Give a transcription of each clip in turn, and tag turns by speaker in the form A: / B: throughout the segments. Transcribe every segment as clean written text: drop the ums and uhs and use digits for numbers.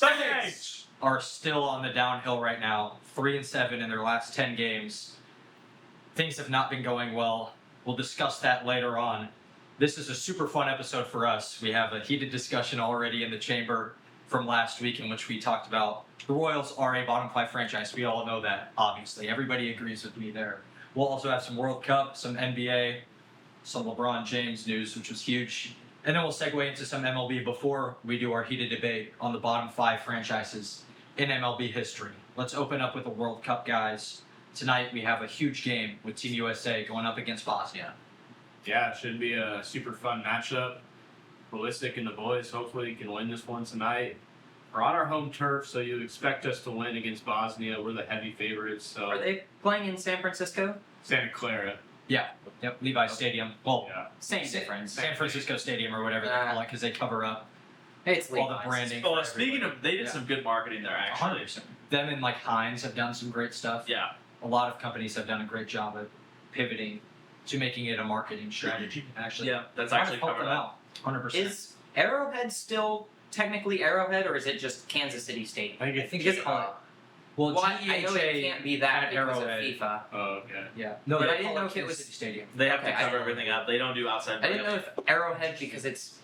A: Saints are still on the downhill right now. 3-7 in their last 10 games. Things have not been going well. We'll discuss that later on. This is a super fun episode for us. We have a heated discussion already in the chamber from last week in which we talked about the Royals are a bottom 5 franchise. We all know that, obviously. Everybody agrees with me there. We'll also have some World Cup, some NBA, some LeBron James news, which was huge. And then we'll segue into some MLB before we do our heated debate on the bottom 5 franchises in MLB history. Let's open up with the World Cup, guys. Tonight we have a huge game with Team USA going up against Bosnia.
B: Yeah, it should be a super fun matchup. Ballistic and the boys hopefully can win this one tonight. We're on our home turf, so you expect us to win against Bosnia. We're the heavy favorites. So
C: Are they playing in San Francisco?
B: Santa Clara.
A: Yeah, yep, Levi Stadium. Well,
B: Yeah.
C: Same difference.
A: San Francisco Stadium or whatever they call it because they cover up
C: It's
A: all the
C: Levi's.
A: branding.
D: Well,
A: for
D: speaking
A: everybody.
D: of, they did some good marketing there, actually.
A: 100%. Them and like Heinz have done some great stuff.
D: Yeah.
A: A lot of companies have done a great job of pivoting to making it a marketing strategy. Actually,
D: Yeah, that's
A: kind of
D: actually
A: helped
D: covered
A: them
D: up.
A: out. 100%.
C: Is Arrowhead still technically Arrowhead, or is it just Kansas City Stadium?
B: I think
A: I
B: it's
A: think
C: Because
A: it's called. Well,
C: well, I know it can't be that
A: at
C: because
A: Arrowhead.
C: of FIFA.
B: Oh, okay.
A: Yeah. No,
C: But
A: they
C: I didn't
A: call
C: know if it
A: Kansas
C: was-
A: City Stadium.
D: They have
C: Okay,
D: to
C: I
D: cover
C: didn't-
D: everything up. They don't do outside
C: I didn't know
D: brands.
C: if Arrowhead, because it's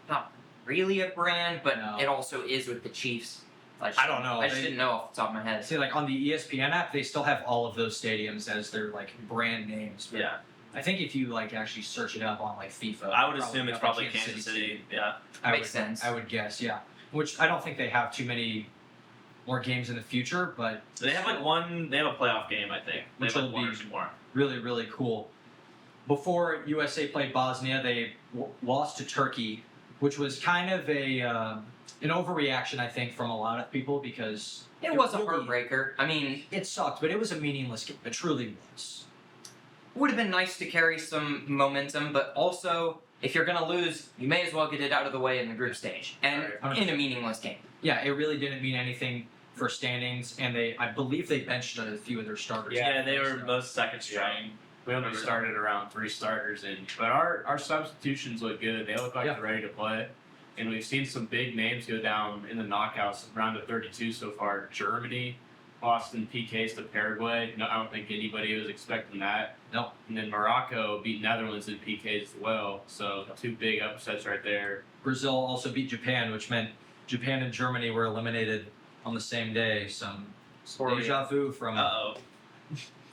C: not really a brand, but
A: No.
C: it also is with the Chiefs.
A: I don't know.
C: I just
A: They-
C: didn't know off the top of my head.
A: See, like on the ESPN app, they still have all of those stadiums as their like brand names. But
D: Yeah.
A: I think if you like actually search it up on like FIFA,
D: I would assume it's
A: got,
D: probably
A: like,
D: Kansas City. Yeah.
A: I
C: Makes
A: would,
C: sense.
A: I would guess, yeah. Which I don't think they have too many more games in the future, but
D: They have like one. They have a playoff game, I think. They
A: Which
D: have like
A: will
D: one
A: be-
D: or two more.
A: really, really cool. Before USA played Bosnia, they lost to Turkey, which was kind of a an overreaction, I think, from a lot of people because
C: It was a
A: really-
C: heartbreaker. I mean,
A: It sucked, but it was a meaningless game. It truly was.
C: it would have been nice to carry some momentum, but also, if you're going to lose, you may as well get it out of the way in the group stage and
A: Right.
C: in a meaningless game.
A: Yeah, it really didn't mean anything for standings, and I believe they benched a few of their starters.
D: Yeah, they were
A: So-
D: most second string.
B: We only started around 3 starters, but our substitutions look good. They look like
A: Yeah.
B: they're ready to play. And we've seen some big names go down in the knockouts, round of 32 so far. Germany lost in PKs to Paraguay. No, I don't think anybody was expecting that.
A: No.
B: And then Morocco beat Netherlands in PKs as well. So 2 big upsets right there.
A: Brazil also beat Japan, which meant Japan and Germany were eliminated on the same day. Some deja vu from
D: Uh-oh.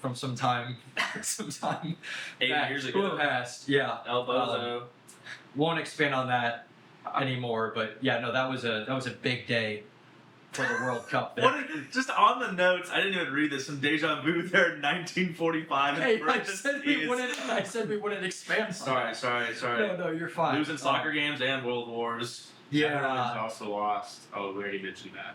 A: from some time, some time
D: 8
A: back
D: years
A: in the
D: ago.
A: past. Yeah,
D: El Bozo.
A: won't expand on that anymore. But yeah, no, that was a big day for the World Cup. There.
D: Just on the notes, I didn't even read this. Some deja vu there in 1945.
A: Hey, I
D: Parentheses.
A: said we wouldn't expand. on
D: Sorry.
A: that. No, you're fine.
D: Losing soccer games and world wars.
B: Netherlands
A: Yeah.
B: also lost. Oh, we already mentioned that.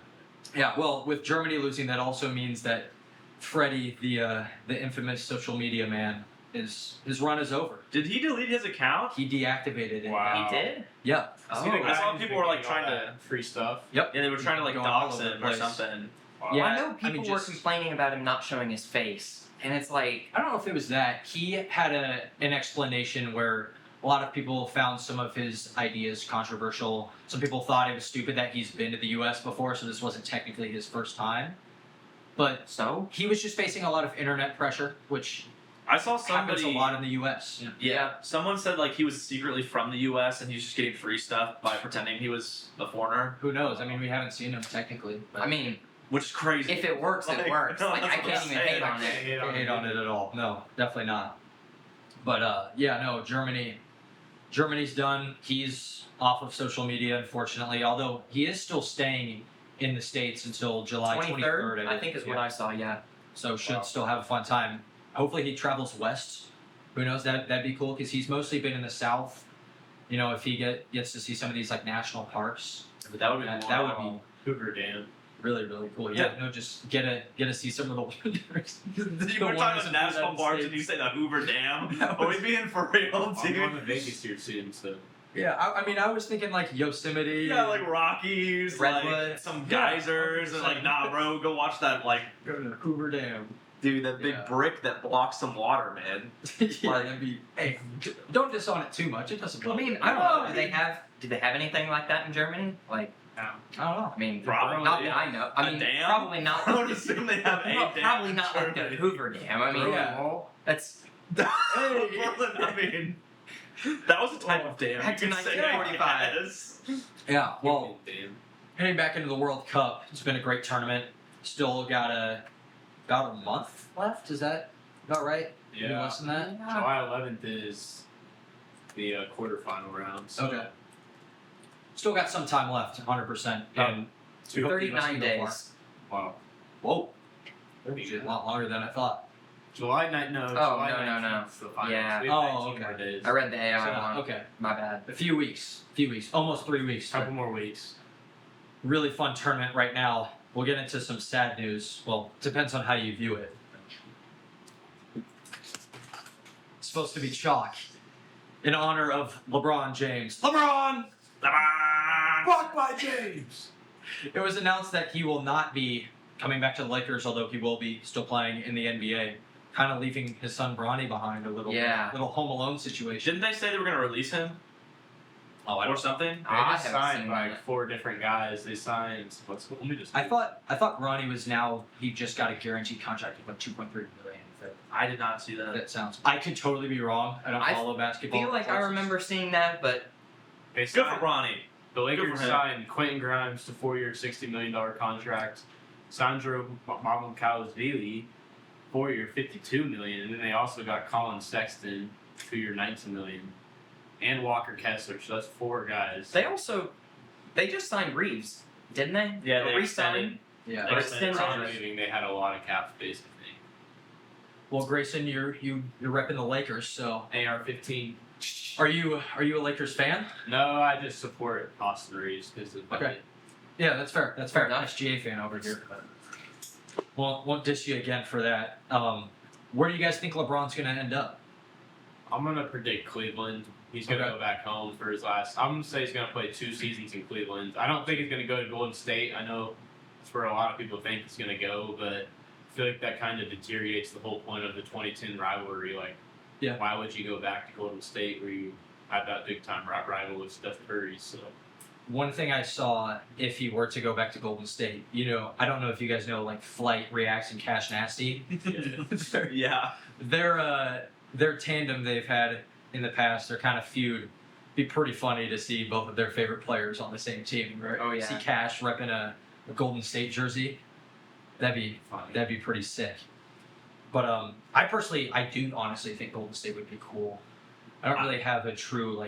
A: Yeah. Well, with Germany losing, that also means that Freddie, the infamous social media man, his run is over.
D: Did he delete his account?
A: He deactivated it.
B: Wow.
C: He did?
A: Yeah.
C: Oh,
D: See, the guy- I saw
B: Who's
D: people were, like,
B: making all
D: trying to-
B: that free stuff.
A: Yep.
D: Yeah, they were trying to like
A: Going all
D: dox
A: over the
D: him or
A: place.
D: something.
B: Wow.
A: Yeah.
C: I know
A: I
C: people
A: mean,
C: were
A: just-
C: complaining about him not showing his face. And it's like,
A: I don't know if it was that. He had an explanation where a lot of people found some of his ideas controversial. Some people thought it was stupid that he's been to the U.S. before, so this wasn't technically his first time. But
C: so?
A: he was just facing a lot of internet pressure, which
D: I saw
A: happens
D: somebody.
A: a lot in the U.S.
D: Yeah, someone said like he was secretly from the U.S. and he was just getting free stuff by pretending he was a foreigner,
A: Who knows? I mean, we haven't seen him technically. But
C: I mean,
D: which is crazy.
C: if it works, it
D: Like,
C: works.
D: no,
C: Like, I
D: that's what
C: can't
D: I'm
C: even
D: saying.
C: hate on it.
A: I can't hate on it at all. No, definitely not. But yeah, no, Germany's done. He's off of social media, unfortunately. Although he is still staying in the States until July 23rd.
C: I think is what I saw, yeah.
A: So should
B: Wow.
A: still have a fun time. Hopefully he travels west. Who knows? That'd be cool because he's mostly been in the South. You know, if he gets to see some of these like national parks,
D: But that would be
A: that would be
B: Hoover Dam.
A: really, really cool. Yeah, no, just get to see some of the wonders.
D: You
A: The
D: were talking
A: wonders
D: about
A: of
D: national
A: the
D: parks
A: United
D: and you
A: States.
D: say the Hoover Dam.
A: That
D: Are
A: was-
D: we being for real,
B: I'm going to
D: dude?
B: Vegas here soon, so.
A: Yeah, I mean, I was thinking like Yosemite.
D: Yeah, like Rockies, like
C: Redwood.
D: some
A: Yeah,
D: geysers, and like,
A: 100%.
D: nah, bro, go watch that, like,
A: go to Hoover Dam.
D: dude, that big
A: Yeah.
D: brick that blocks some water, man.
A: Yeah,
D: Like-
A: that'd be. Hey, don't diss on it too much. It doesn't.
C: I mean, I don't know. Do they have anything like that in Germany? Like,
B: Now,
A: I don't know.
C: I mean,
D: Probably.
C: not that I know. I
D: A
C: mean,
D: dam?
C: probably not.
D: I would assume they have a
C: Well,
D: dam.
C: probably not like the
D: Germany.
C: Hoover Dam. I mean,
A: Yeah.
C: that's
D: I mean, that was a type of dam.
C: Back
D: you
C: to
D: could say,
C: 1945.
D: I guess.
A: Yeah. Well,
B: damn.
A: heading back into the World Cup, it's been a great tournament. Still got about a month left. Is that about right? Maybe
B: Yeah.
A: less than that.
B: July 11th is the quarterfinal round. So
A: Okay. Still got some time left. 100%. And
C: 39 days.
B: Wow.
A: whoa,
B: Pretty
A: a
B: good.
A: lot longer than I thought.
B: July 9th. No.
C: Oh,
B: July
C: no, no,
B: 19th
C: no.
B: is the finals.
C: Yeah.
B: We have
A: Oh,
B: 19 more
A: okay.
B: days.
C: I read the AI
A: So,
C: one.
A: okay,
C: My bad.
A: a few weeks, almost 3 weeks.
B: Couple more weeks.
A: Really fun tournament right now. We'll get into some sad news. Well, depends on how you view it. It's supposed to be chalk in honor of LeBron James. LeBron!
B: Blocked by James.
A: It was announced that he will not be coming back to the Lakers, although he will be still playing in the NBA. Kind of leaving his son Bronny behind, a little Home Alone situation.
D: Didn't they say they were going to release him
A: Oh, I
D: or
A: don't.
D: something?
B: They
C: I
B: just
C: haven't
B: signed
C: seen
B: like
C: that.
B: 4 different guys. They signed. Let me just.
A: I thought Bronny was now. He just got a guaranteed contract of like 2.3 million.
D: I did not see that.
A: That sounds. I could totally be wrong. I don't
C: I
A: follow basketball.
C: feel like I remember seeing that, but
B: They
D: Good for
B: signed,
D: Bronny.
B: the
D: Good
B: Lakers
D: for him.
B: signed Quentin Grimes to 4-year, $60 million contract. Sandro Mamukelashvili, 4-year, $52 million, and then they also got Colin Sexton, 2-year, $19 million, and Walker Kessler. So that's 4 guys.
C: they just signed Reeves, didn't they?
D: Yeah, they
C: re-signed.
A: Yeah.
D: They
C: Or
D: extended
C: extended.
D: Reeves.
B: Leaving, they had a lot of cap space. I
A: Well, Grayson, you're repping the Lakers, so
B: think. AR-15.
A: are you a Lakers fan?
B: No, I just support Austin Reeves because of
A: Okay. Yeah, that's fair. That's fair.
C: Fair enough.
A: SGA fan over here. Won't diss you again for that. Where do you guys think LeBron's gonna end up?
B: I'm gonna predict Cleveland. He's gonna
A: Okay.
B: go back home for his last. I'm gonna say he's gonna play 2 seasons in Cleveland. I don't think he's gonna go to Golden State. I know that's where a lot of people think he's gonna go, but I feel like that kind of deteriorates the whole point of the 2010 rivalry. Like,
A: Yeah.
B: why would you go back to Golden State where you had that big time rival with Steph Curry? So
A: One thing I saw, if he were to go back to Golden State, I don't know if you guys know, like Flight, Reacts, and Cash Nasty.
D: Yeah.
A: Their tandem they've had in the past, their kind of feud, be pretty funny to see both of their favorite players on the same team. Right?
C: Oh, yeah.
A: See Cash repping a Golden State jersey. That'd be pretty sick. But I do honestly think Golden State would be cool. I don't really have a true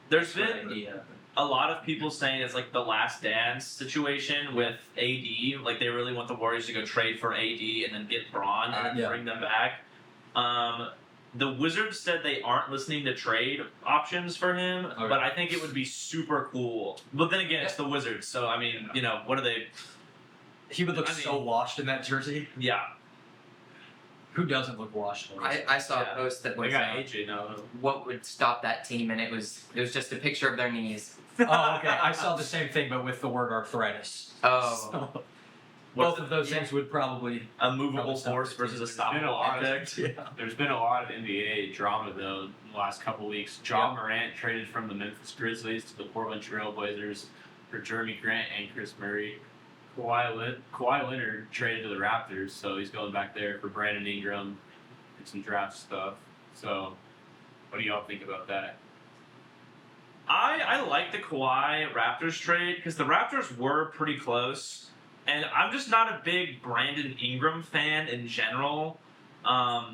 D: There's
A: true
D: been
A: idea.
D: a lot of people saying it's like the last dance situation with AD. Like they really want the Warriors to go trade for AD and then get Braun and then
A: Yeah.
D: bring them back. The Wizards said they aren't listening to trade options for him,
A: Okay.
D: but I think it would be super cool. But then again, it's the Wizards, so I mean, what are they?
A: He would look
D: I
A: so
D: mean-
A: washed in that jersey.
D: Yeah,
A: Who doesn't look washed? in those?
C: I saw
D: Yeah.
C: a post that
B: they
C: was
B: got AJ now.
C: what would stop that team, and it was just a picture of their knees.
A: Oh, okay. I saw the same thing, but with the word arthritis.
C: Oh,
A: So,
D: What's
A: both of those things would probably.
D: a movable
A: Probably
D: force
A: stop
D: versus a
B: There's been a
D: stoppable
B: lot of-
D: object.
A: Yeah.
B: There's been a lot of NBA drama though in the last couple weeks. John Morant traded from the Memphis Grizzlies to the Portland Trail Blazers for Jeremy Grant and Chris Murray. Kawhi Leonard traded to the Raptors, so he's going back there for Brandon Ingram and some draft stuff. So, what do y'all think about that?
D: I like the Kawhi Raptors trade because the Raptors were pretty close, and I'm just not a big Brandon Ingram fan in general.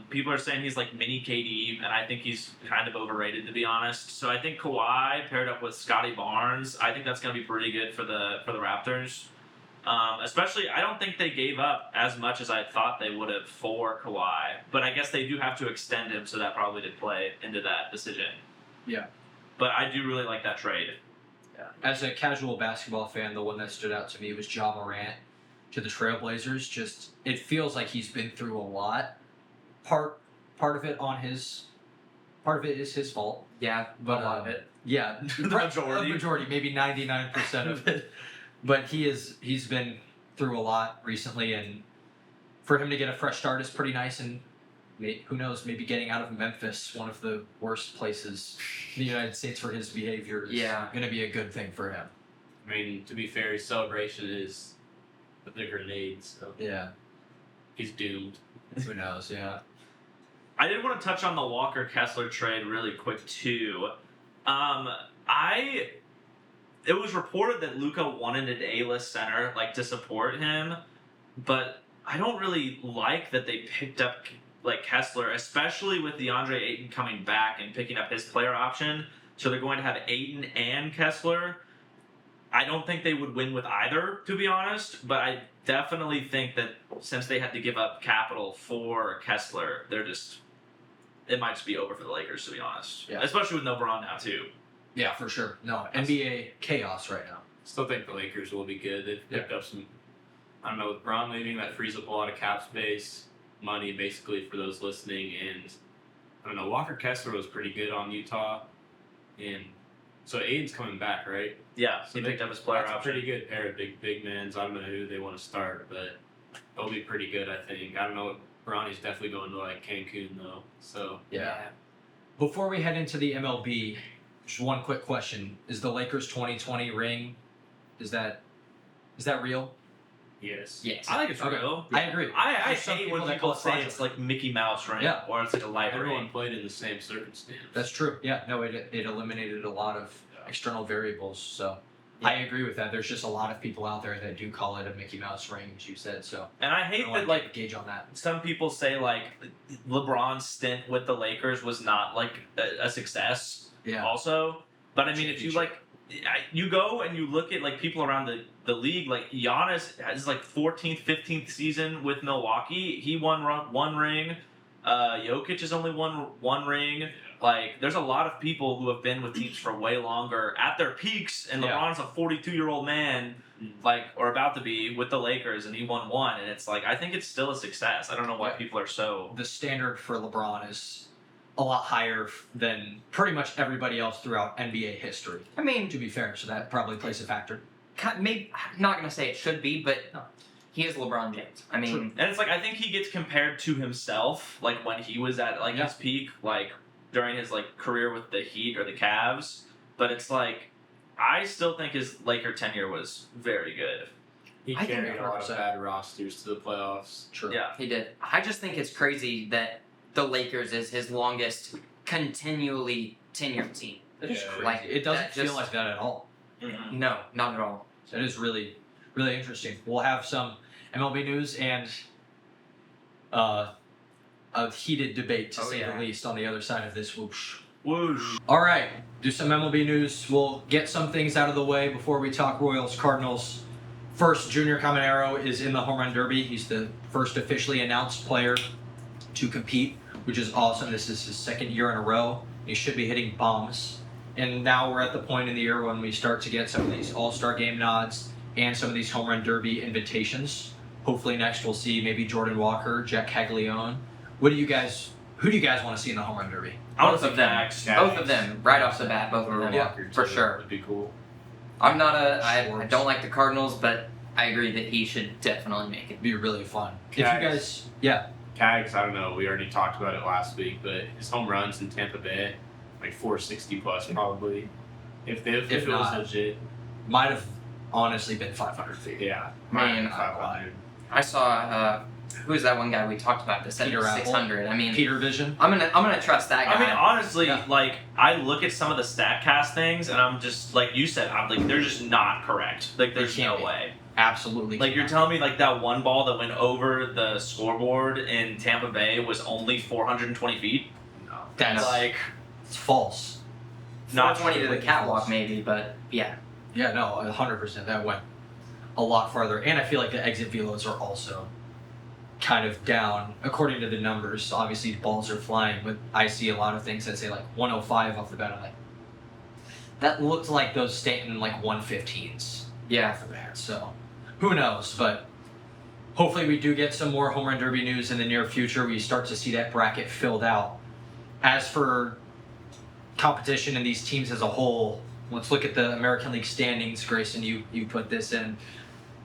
D: People are saying he's like mini KD, and I think he's kind of overrated to be honest. So I think Kawhi paired up with Scotty Barnes, I think that's going to be pretty good for the Raptors. Especially, I don't think they gave up as much as I thought they would have for Kawhi, but I guess they do have to extend him, so that probably did play into that decision.
A: Yeah.
D: But I do really like that trade.
A: As a casual basketball fan, the one that stood out to me was Ja Morant to the Trailblazers. Just it feels like he's been through a lot. Part of it is his fault.
C: yeah,
A: But
C: a lot of it.
A: Yeah,
D: The majority.
A: A majority, maybe 99% of it. But he's been through a lot recently, and for him to get a fresh start is pretty nice. And who knows, maybe getting out of Memphis, one of the worst places in the United States for his behavior, is
C: Yeah.
A: going to be a good thing for him.
B: I mean, to be fair, his celebration is with the grenades, so
A: Yeah.
B: he's doomed.
A: Who knows? Yeah.
D: I did want to touch on the Walker Kessler trade really quick too. It was reported that Luka wanted an A-list center like to support him, but I don't really like that they picked up like Kessler, especially with DeAndre Ayton coming back and picking up his player option. So they're going to have Ayton and Kessler. I don't think they would win with either, to be honest, but I definitely think that since they had to give up capital for Kessler, it might just be over for the Lakers, to be honest.
A: Yeah.
D: Especially with no Braun now, too.
A: Yeah, for sure. No, NBA chaos right now.
B: Still think the Lakers will be good. They've picked up some, I don't know, with Braun leaving, that frees up a lot of cap space, money basically for those listening, and I don't know, Walker Kessler was pretty good on Utah, and so Aiden's coming back, right?
D: Yeah,
B: So
D: he picked up his player
B: That's a
D: option.
B: pretty good pair of big men. I don't know who they want to start, but they'll be pretty good, I think. I don't know. Bronny's definitely going to like Cancun though, so
A: Yeah. Before we head into the MLB, just one quick question: is the Lakers 2020 ring? Is that real?
B: yes.
C: Yes.
D: I think it's
A: Okay.
D: real.
A: I agree.
D: I
A: There's some
D: hate when
A: that
D: people
A: call it
D: say it's
A: fraudulent.
D: like Mickey Mouse ring,
A: Yeah.
D: or it's like a light
B: Everyone
D: ring.
B: played in the same circumstance.
A: That's true. Yeah. No, it eliminated a lot of external variables. So I agree with that. There's just a lot of people out there that do call it a Mickey Mouse ring, as you said. So
D: And I
A: I
D: hate
A: don't want
D: that
A: to
D: like
A: gauge on that.
D: some people say like LeBron's stint with the Lakers was not like a success.
A: Yeah.
D: Also, but I mean, if you like, you go and you look at like people around the league, like Giannis has like 14th, 15th season with Milwaukee. He won one ring. Jokic has only won one ring. Like, there's a lot of people who have been with teams for way longer at their peaks, and
A: Yeah.
D: LeBron's a 42-year-old man, like, or about to be with the Lakers, and he won one, and it's like, I think it's still a success. I don't know why
A: Yeah.
D: people are so.
A: The standard for LeBron is a lot higher than pretty much everybody else throughout NBA history.
C: I mean,
A: To be fair, so that probably plays a factor.
C: maybe I'm not gonna say it should be, but
A: No.
C: he is LeBron James. I mean,
D: And it's like, I think he gets compared to himself, like, when he was at, like,
A: Yeah.
D: his peak, like, during his, like, career with the Heat or the Cavs, but it's like, I still think his Laker tenure was very good.
B: He
C: I think
B: carried a lot of
A: 100%.
B: bad rosters to the playoffs.
A: True.
D: Yeah.
C: he did. I just think it's crazy that the Lakers is his longest continually tenured team.
A: That is
B: Yeah,
A: crazy.
C: like,
A: it doesn't
C: that
A: feel
C: just-
A: like that at all.
D: Mm-hmm.
C: No, not at all.
A: That is really, really interesting. We'll have some MLB news and a heated debate, to
C: Oh,
A: say
C: yeah.
A: the least, on the other side of this whoosh.
D: Whoosh.
A: All right, do some MLB news. We'll get some things out of the way before we talk Royals Cardinals. First, Junior Caminero is in the Home Run Derby. He's the first officially announced player to compete, which is awesome. This is his second year in a row. He should be hitting bombs. And now we're at the point in the year when we start to get some of these All-Star Game nods and some of these Home Run Derby invitations. Hopefully next we'll see maybe Jordan Walker, Jack Caglione. Who do you guys want to see in the Home Run Derby?
D: I want
C: Both
D: to
C: of
D: see
C: them.
D: Max.
B: Yeah.
C: Both of them, right off the bat, both of them.
A: Yeah,
B: Walker,
C: for
B: too.
C: sure.
B: Would be cool.
C: I'm not I
A: Schwartz.
C: don't like the Cardinals, but I agree that he should definitely make it.
A: It'd be really fun. If you
B: Guys.
A: guys, yeah,
B: Tags, I don't know. We already talked about it last week, but his home runs in Tampa Bay, like 460 plus probably. If it was
A: not.
B: legit,
A: might have honestly been 500 feet.
B: yeah.
C: Man,
B: 500.
C: I saw who is that one guy we talked about that said
A: Peter Apple.
C: 600. I mean,
A: Peter Vision.
C: I'm gonna trust that guy.
D: I mean, honestly,
A: Yeah.
D: like, I look at some of the StatCast things, and I'm just, like you said, I'm like, they're just not correct. Like, there's
A: can't
D: no
A: be.
D: way.
A: Absolutely.
D: Like, you're
A: cannot.
D: telling me, like, that one ball that went over the scoreboard in Tampa Bay was only 420 feet?
B: No.
A: That's
D: Like,
A: it's false.
D: not
C: 420 to the
A: completely
C: catwalk
A: false.
C: maybe, but yeah.
A: Yeah, no, 100%. That went a lot farther, and I feel like the exit velos are also kind of down according to the numbers. Obviously, balls are flying, but I see a lot of things that say like 105 off the bat. I'm like, that looked like those Stanton like 115s.
C: Yeah.
A: Off the bat. So, who knows? But hopefully, we do get some more home run derby news in the near future. We start to see that bracket filled out. As for competition and these teams as a whole, let's look at the American League standings. Grayson, you put this in.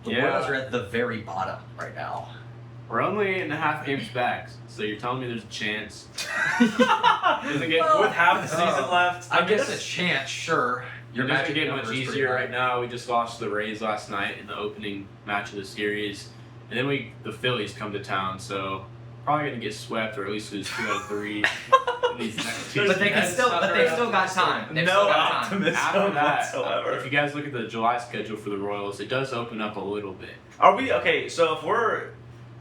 A: The
B: Yeah.
A: Royals are at the very bottom right now.
B: We're only 8.5 games back, so you're telling me there's a chance.
D: Is it getting with half the season left?
A: I guess a
D: that's-
A: chance, sure.
B: It doesn't
A: magic
B: get
A: number
B: much
A: is pretty
B: easier
A: high.
B: right now. We just lost to the Rays last night in the opening match of the series, and then the Phillies come to town, so probably gonna get swept or at least lose 2 out of 3 in these next two.
C: But they can
B: That's
C: still,
B: not
C: but
B: very
C: they've still got time. They've
E: No
C: still got time.
E: optimism
B: After that,
E: whatsoever.
B: if you guys look at the July schedule for the Royals, it does open up a little bit.
E: Are we okay? So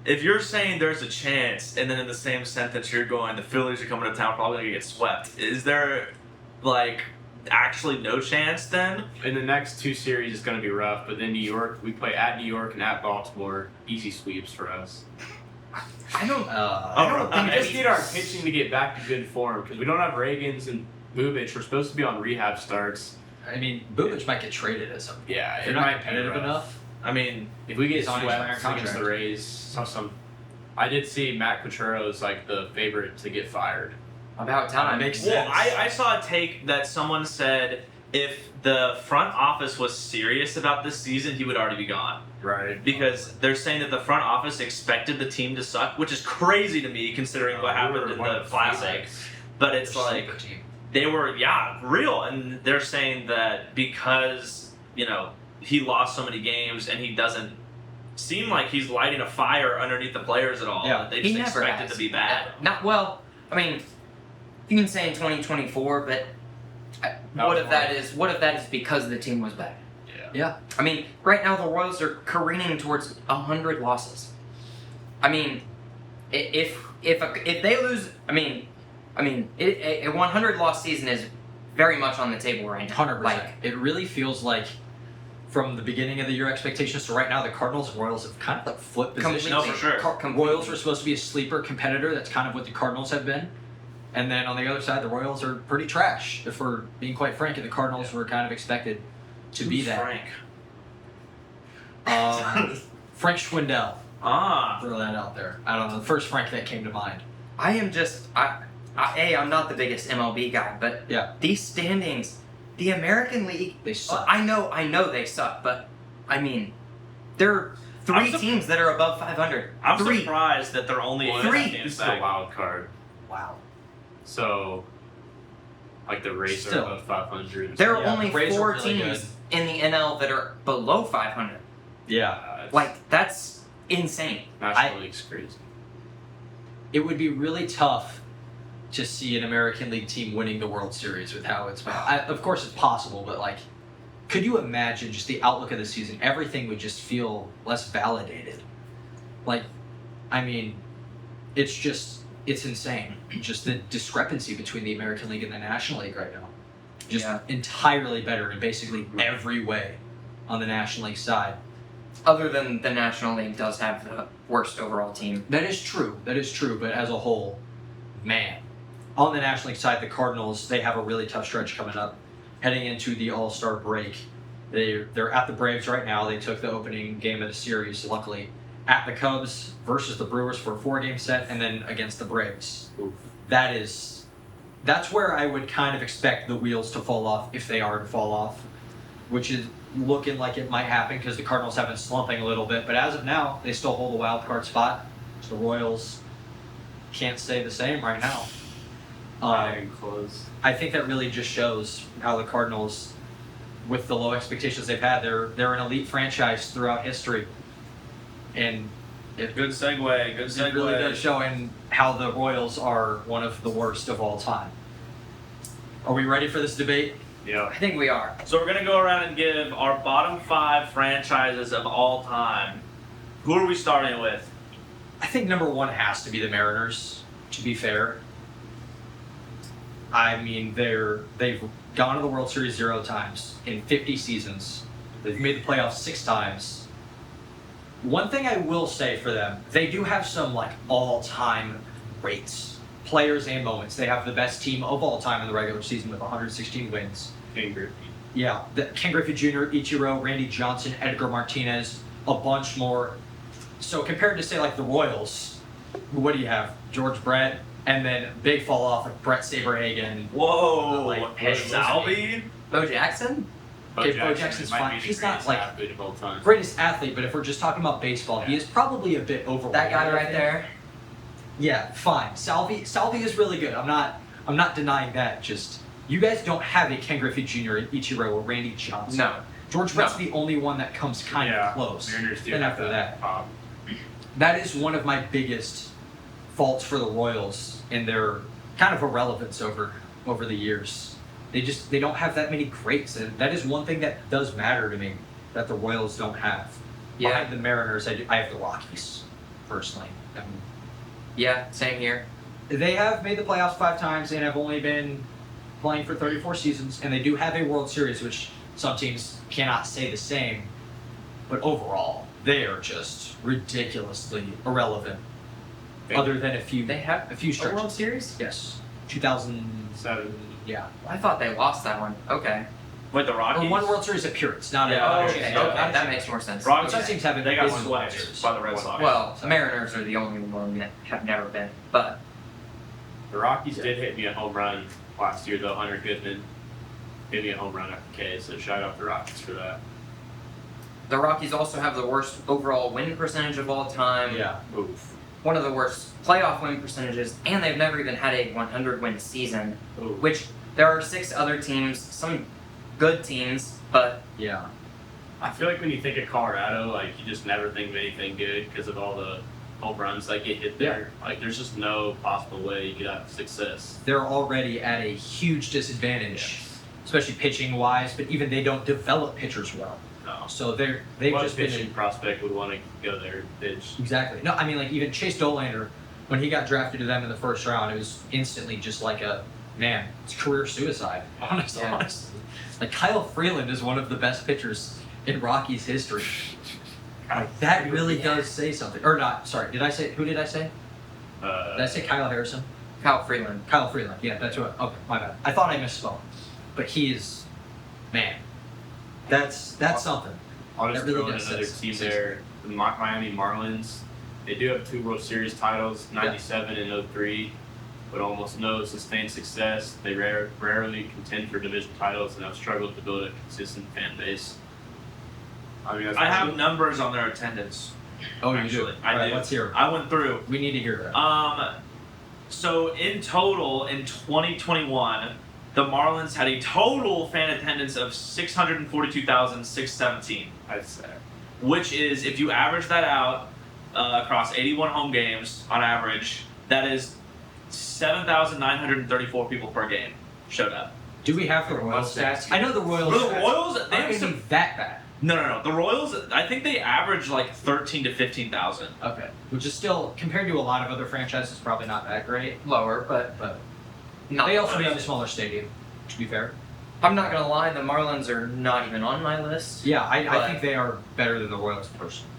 E: if you're saying there's a chance, and then in the same sentence you're going, the Phillies are coming to town, probably gonna get swept. Is there like actually no chance then?
B: In the next 2 series, it's going to be rough, but then New York, we play at New York and at Baltimore. Easy sweeps for us.
C: I don't.
E: I don't
B: We
E: think
B: just need our pitching to get back to good form because we don't have Reagans and Bubic. We're supposed to be on rehab starts.
A: I mean, Bubic might get traded at some point.
B: Yeah,
A: If
B: it
A: they're not
B: might be
A: competitive
B: rough.
A: enough.
E: I mean,
B: If we get
A: He's on
B: swept
A: expiring
B: against the
A: contract.
B: Rays, I did see Matt Quatraro is like the favorite to get fired.
C: About time.
A: Makes
E: well,
A: sense.
E: I saw a take that someone said if the front office was serious about this season, he would already be gone.
B: Right.
E: Because they're saying that the front office expected the team to suck, which is crazy to me considering what happened in the Classic. But it's like
A: Super team.
E: they were real, and they're saying that because he lost so many games and he doesn't seem like he's lighting a fire underneath the players at all.
A: Yeah.
E: That they
C: He
E: just
C: never
E: expect
C: has.
E: it to be bad.
C: Not well. I mean, you can say in 2024, but
B: That
C: what
B: was
C: if that is because the team was bad?
A: Yeah.
C: I mean, right now the Royals are careening towards 100 losses. I mean, if they lose, a 100 loss season is very much on the table right now.
A: 100%.
C: Like,
A: It really feels like from the beginning of the year expectations to right now, the Cardinals and Royals have kind of like flipped positions.
E: No, for sure.
A: Royals were supposed to be a sleeper competitor. That's kind of what the Cardinals have been. And then on the other side, the Royals are pretty trash, if we're being quite frank. And the Cardinals were kind of expected to be
E: Who's
A: that.
E: Frank.
A: Frank Schwindel.
E: Ah.
A: Throw that out there. I don't know. The first Frank that came to mind.
C: I am just I'm not the biggest MLB guy, but
A: Yeah.
C: these standings, the American League,
A: They suck.
C: I know they suck, but I mean, there are
E: I'm
C: 3
E: sup-
C: teams that are above 500.
E: I'm
C: 3.
E: surprised that they're only
B: Well,
C: 3.
B: This is a wild card.
A: Wow.
B: So, like the Rays
A: Still.
B: are above 500.
C: There are
A: Yeah,
C: only
A: the Rays are
C: 4
A: really
C: teams in the NL that are below 500.
A: Yeah.
C: Like, that's insane.
B: National League's crazy.
A: It would be really tough to see an American League team winning the World Series with how it's been. Of course, it's possible, but like, could you imagine just the outlook of the season? Everything would just feel less validated. Like, I mean, it's insane. Just the discrepancy between the American League and the National League right now. Just
C: Yeah.
A: entirely better in basically every way on the National League side.
C: Other than the National League does have the worst overall team.
A: That is true. But as a whole, man. On the National League side, the Cardinals, they have a really tough stretch coming up. Heading into the All-Star break. They're at the Braves right now. They took the opening game of the series, luckily. At the Cubs versus the Brewers for a 4-game set, and then against the Braves.
B: Oof.
A: That's where I would kind of expect the wheels to fall off if they are to fall off. Which is looking like it might happen because the Cardinals have been slumping a little bit. But as of now, they still hold a wild card spot. So the Royals can't stay the same right now.
B: Close.
A: I think that really just shows how the Cardinals, with the low expectations they've had, they're an elite franchise throughout history. And it
E: Good segue. Good segue.
A: really does show in how the Royals are one of the worst of all time. Are we ready for this debate?
B: Yeah.
C: I think we are.
E: So we're gonna go around and give our bottom 5 franchises of all time. Who are we starting with?
A: I think number 1 has to be the Mariners, to be fair. I mean, they've gone to the World Series 0 times in 50 seasons. They've made the playoffs 6 times. One thing I will say for them, they do have some like all-time greats, players and moments. They have the best team of all time in the regular season with 116 wins.
B: Ken Griffey.
A: Yeah, Ken Griffey Jr., Ichiro, Randy Johnson, Edgar Martinez, a bunch more. So compared to say like the Royals, what do you have? George Brett, and then big fall off like Brett Saberhagen.
E: Whoa,
A: Like,
E: Salvi?
C: Bo Jackson?
A: Okay, Bo Jackson's
B: might
A: fine.
B: be the
A: He's not,
B: greatest
A: like,
B: athlete of all time.
A: Greatest athlete, but if we're just talking about baseball, he is probably a bit overrated.
C: That guy
A: I
C: right
A: think.
C: there.
A: Yeah, fine. Salvi is really good. I'm not denying that. Just You guys don't have a Ken Griffey Jr., Ichiro, or Randy Johnson.
C: No.
A: George Brett's the only one that comes kind of close.
B: Mariners do
A: Then
B: have
A: after that,
B: pop.
A: that is one of my biggest faults for the Royals in their kind of irrelevance over the years. They don't have that many greats, and that is one thing that does matter to me that the Royals don't have.
C: Yeah.
A: Behind the Mariners, I have the Rockies, personally.
C: Yeah, same here.
A: They have made the playoffs 5 times and have only been playing for 34 seasons, and they do have a World Series, which some teams cannot say the same. But overall, they are just ridiculously irrelevant. Other than a few
C: A
A: stretches.
C: World Series?
A: Yes, 2000.
B: 7.
A: Yeah,
C: I thought they lost that one. Okay.
E: Wait, the
A: or
E: Rockies?
A: one World Series appearance, not
E: Yeah,
A: a.
C: Okay,
E: okay,
C: that makes more sense.
E: Rockies,
A: Some teams haven't.
E: they got
A: been to the World
E: swept
A: Series.
E: by the Red Sox.
C: Well, the Mariners are the only one that have never been. But
B: The Rockies did hit me a home run last year, though. Hunter Goodman hit me a home run after K, so shout out the Rockies for that.
C: the Rockies also have the worst overall win percentage of all time.
A: Yeah,
B: Oof.
C: One of the worst playoff win percentages, and they've never even had a 100 win season.
B: Oof.
C: Which there are 6 other teams, some good teams, but
A: yeah.
B: I feel like when you think of Colorado, like you just never think of anything good because of all the home runs that get hit there. Like there's just no possible way you could have success.
A: They're already at a huge disadvantage, especially pitching wise. But even they don't develop pitchers well,
B: No.
A: so they've
B: What
A: just been
B: pitching prospect would want to go there and pitch?
A: exactly. No, I mean like even Chase Dollander, when he got drafted to them in the first round, it was instantly just like it's career suicide. Honestly,
C: Yeah.
A: like Kyle Freeland is one of the best pitchers in Rockies history. Like that really does say something. Or not? Sorry, who did I say? Did I say Kyle Harrison?
C: Kyle Freeland.
A: Kyle Freeland. Yeah, that's what. Okay, my bad. I thought I misspoke, but he is, man. That's something.
B: I'll just
A: that really
B: throw in
A: does
B: another
A: sense.
B: team there. The Miami Marlins. They do have 2 World Series titles, 97 and 03, but almost no sustained success. They rarely contend for division titles and have struggled to build a consistent fan base. I mean, that's
E: I have numbers on their attendance.
A: Oh, you
E: Actually,
A: do.
E: I
A: All right,
E: do.
A: let's hear it.
E: I went through.
A: We need to hear that.
E: So in total, in 2021, the Marlins had a total fan attendance of 642,617,
B: I'd say.
E: which is, if you average that out across 81 home games on average, that is 7,934 people per game showed up.
A: Do we have the Royals stats? I know the Royals.
E: For the Royals, they
A: aren't
E: have some.
A: even that bad.
E: No. The Royals, I think they average like 13 to 15,000.
A: Okay, which is still compared to a lot of other franchises, probably not that great.
C: Lower, but
A: But
C: not
A: they also
C: the
A: have a
C: worst.
A: smaller stadium. To be fair.
C: I'm not gonna lie, the Marlins are not even on my list.
A: Yeah, I
C: But-
A: think they are better than the Royals personally.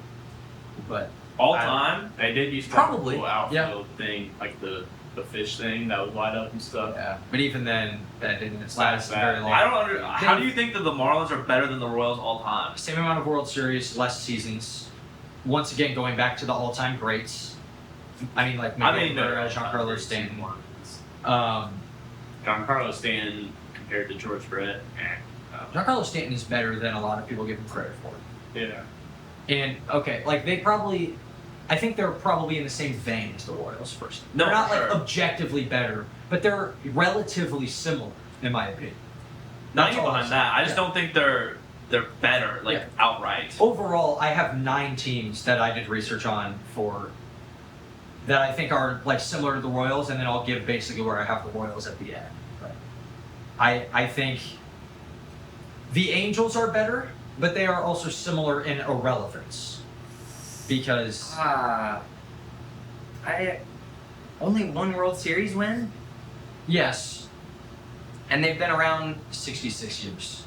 A: But
E: All
B: I-
E: time?
B: They did used to have
A: Probably,
B: a cool
A: yeah.
B: outfield thing, like the fish thing that would light up and stuff.
A: yeah, but even then, that didn't
B: It's
A: last
B: not
A: very
B: bad.
A: long.
E: I don't under. How do you think that the Marlins are better than the Royals all time?
A: Same amount of World Series, less seasons. Once again, going back to the all-time greats. I mean, like Miguel Cabrera, Giancarlo Stanton.
B: Giancarlo Stanton compared to George Brett.
A: Giancarlo Stanton is better than a lot of people give him credit for.
B: Yeah.
A: And okay, like I think they're probably in the same vein as the Royals. First,
E: No,
A: they're not
E: for
A: like
E: sure.
A: objectively better, but they're relatively similar, in my opinion.
E: Not
A: That's
E: even
A: all I'm
E: behind that. I just
A: Yeah.
E: don't think they're better, like outright.
A: Overall, I have 9 teams that I did research on for that I think are like similar to the Royals, and then I'll give basically where I have the Royals at the end. But I think the Angels are better, but they are also similar in irrelevance because
C: I only 1 World Series win,
A: yes,
C: and they've been around
A: 66 years.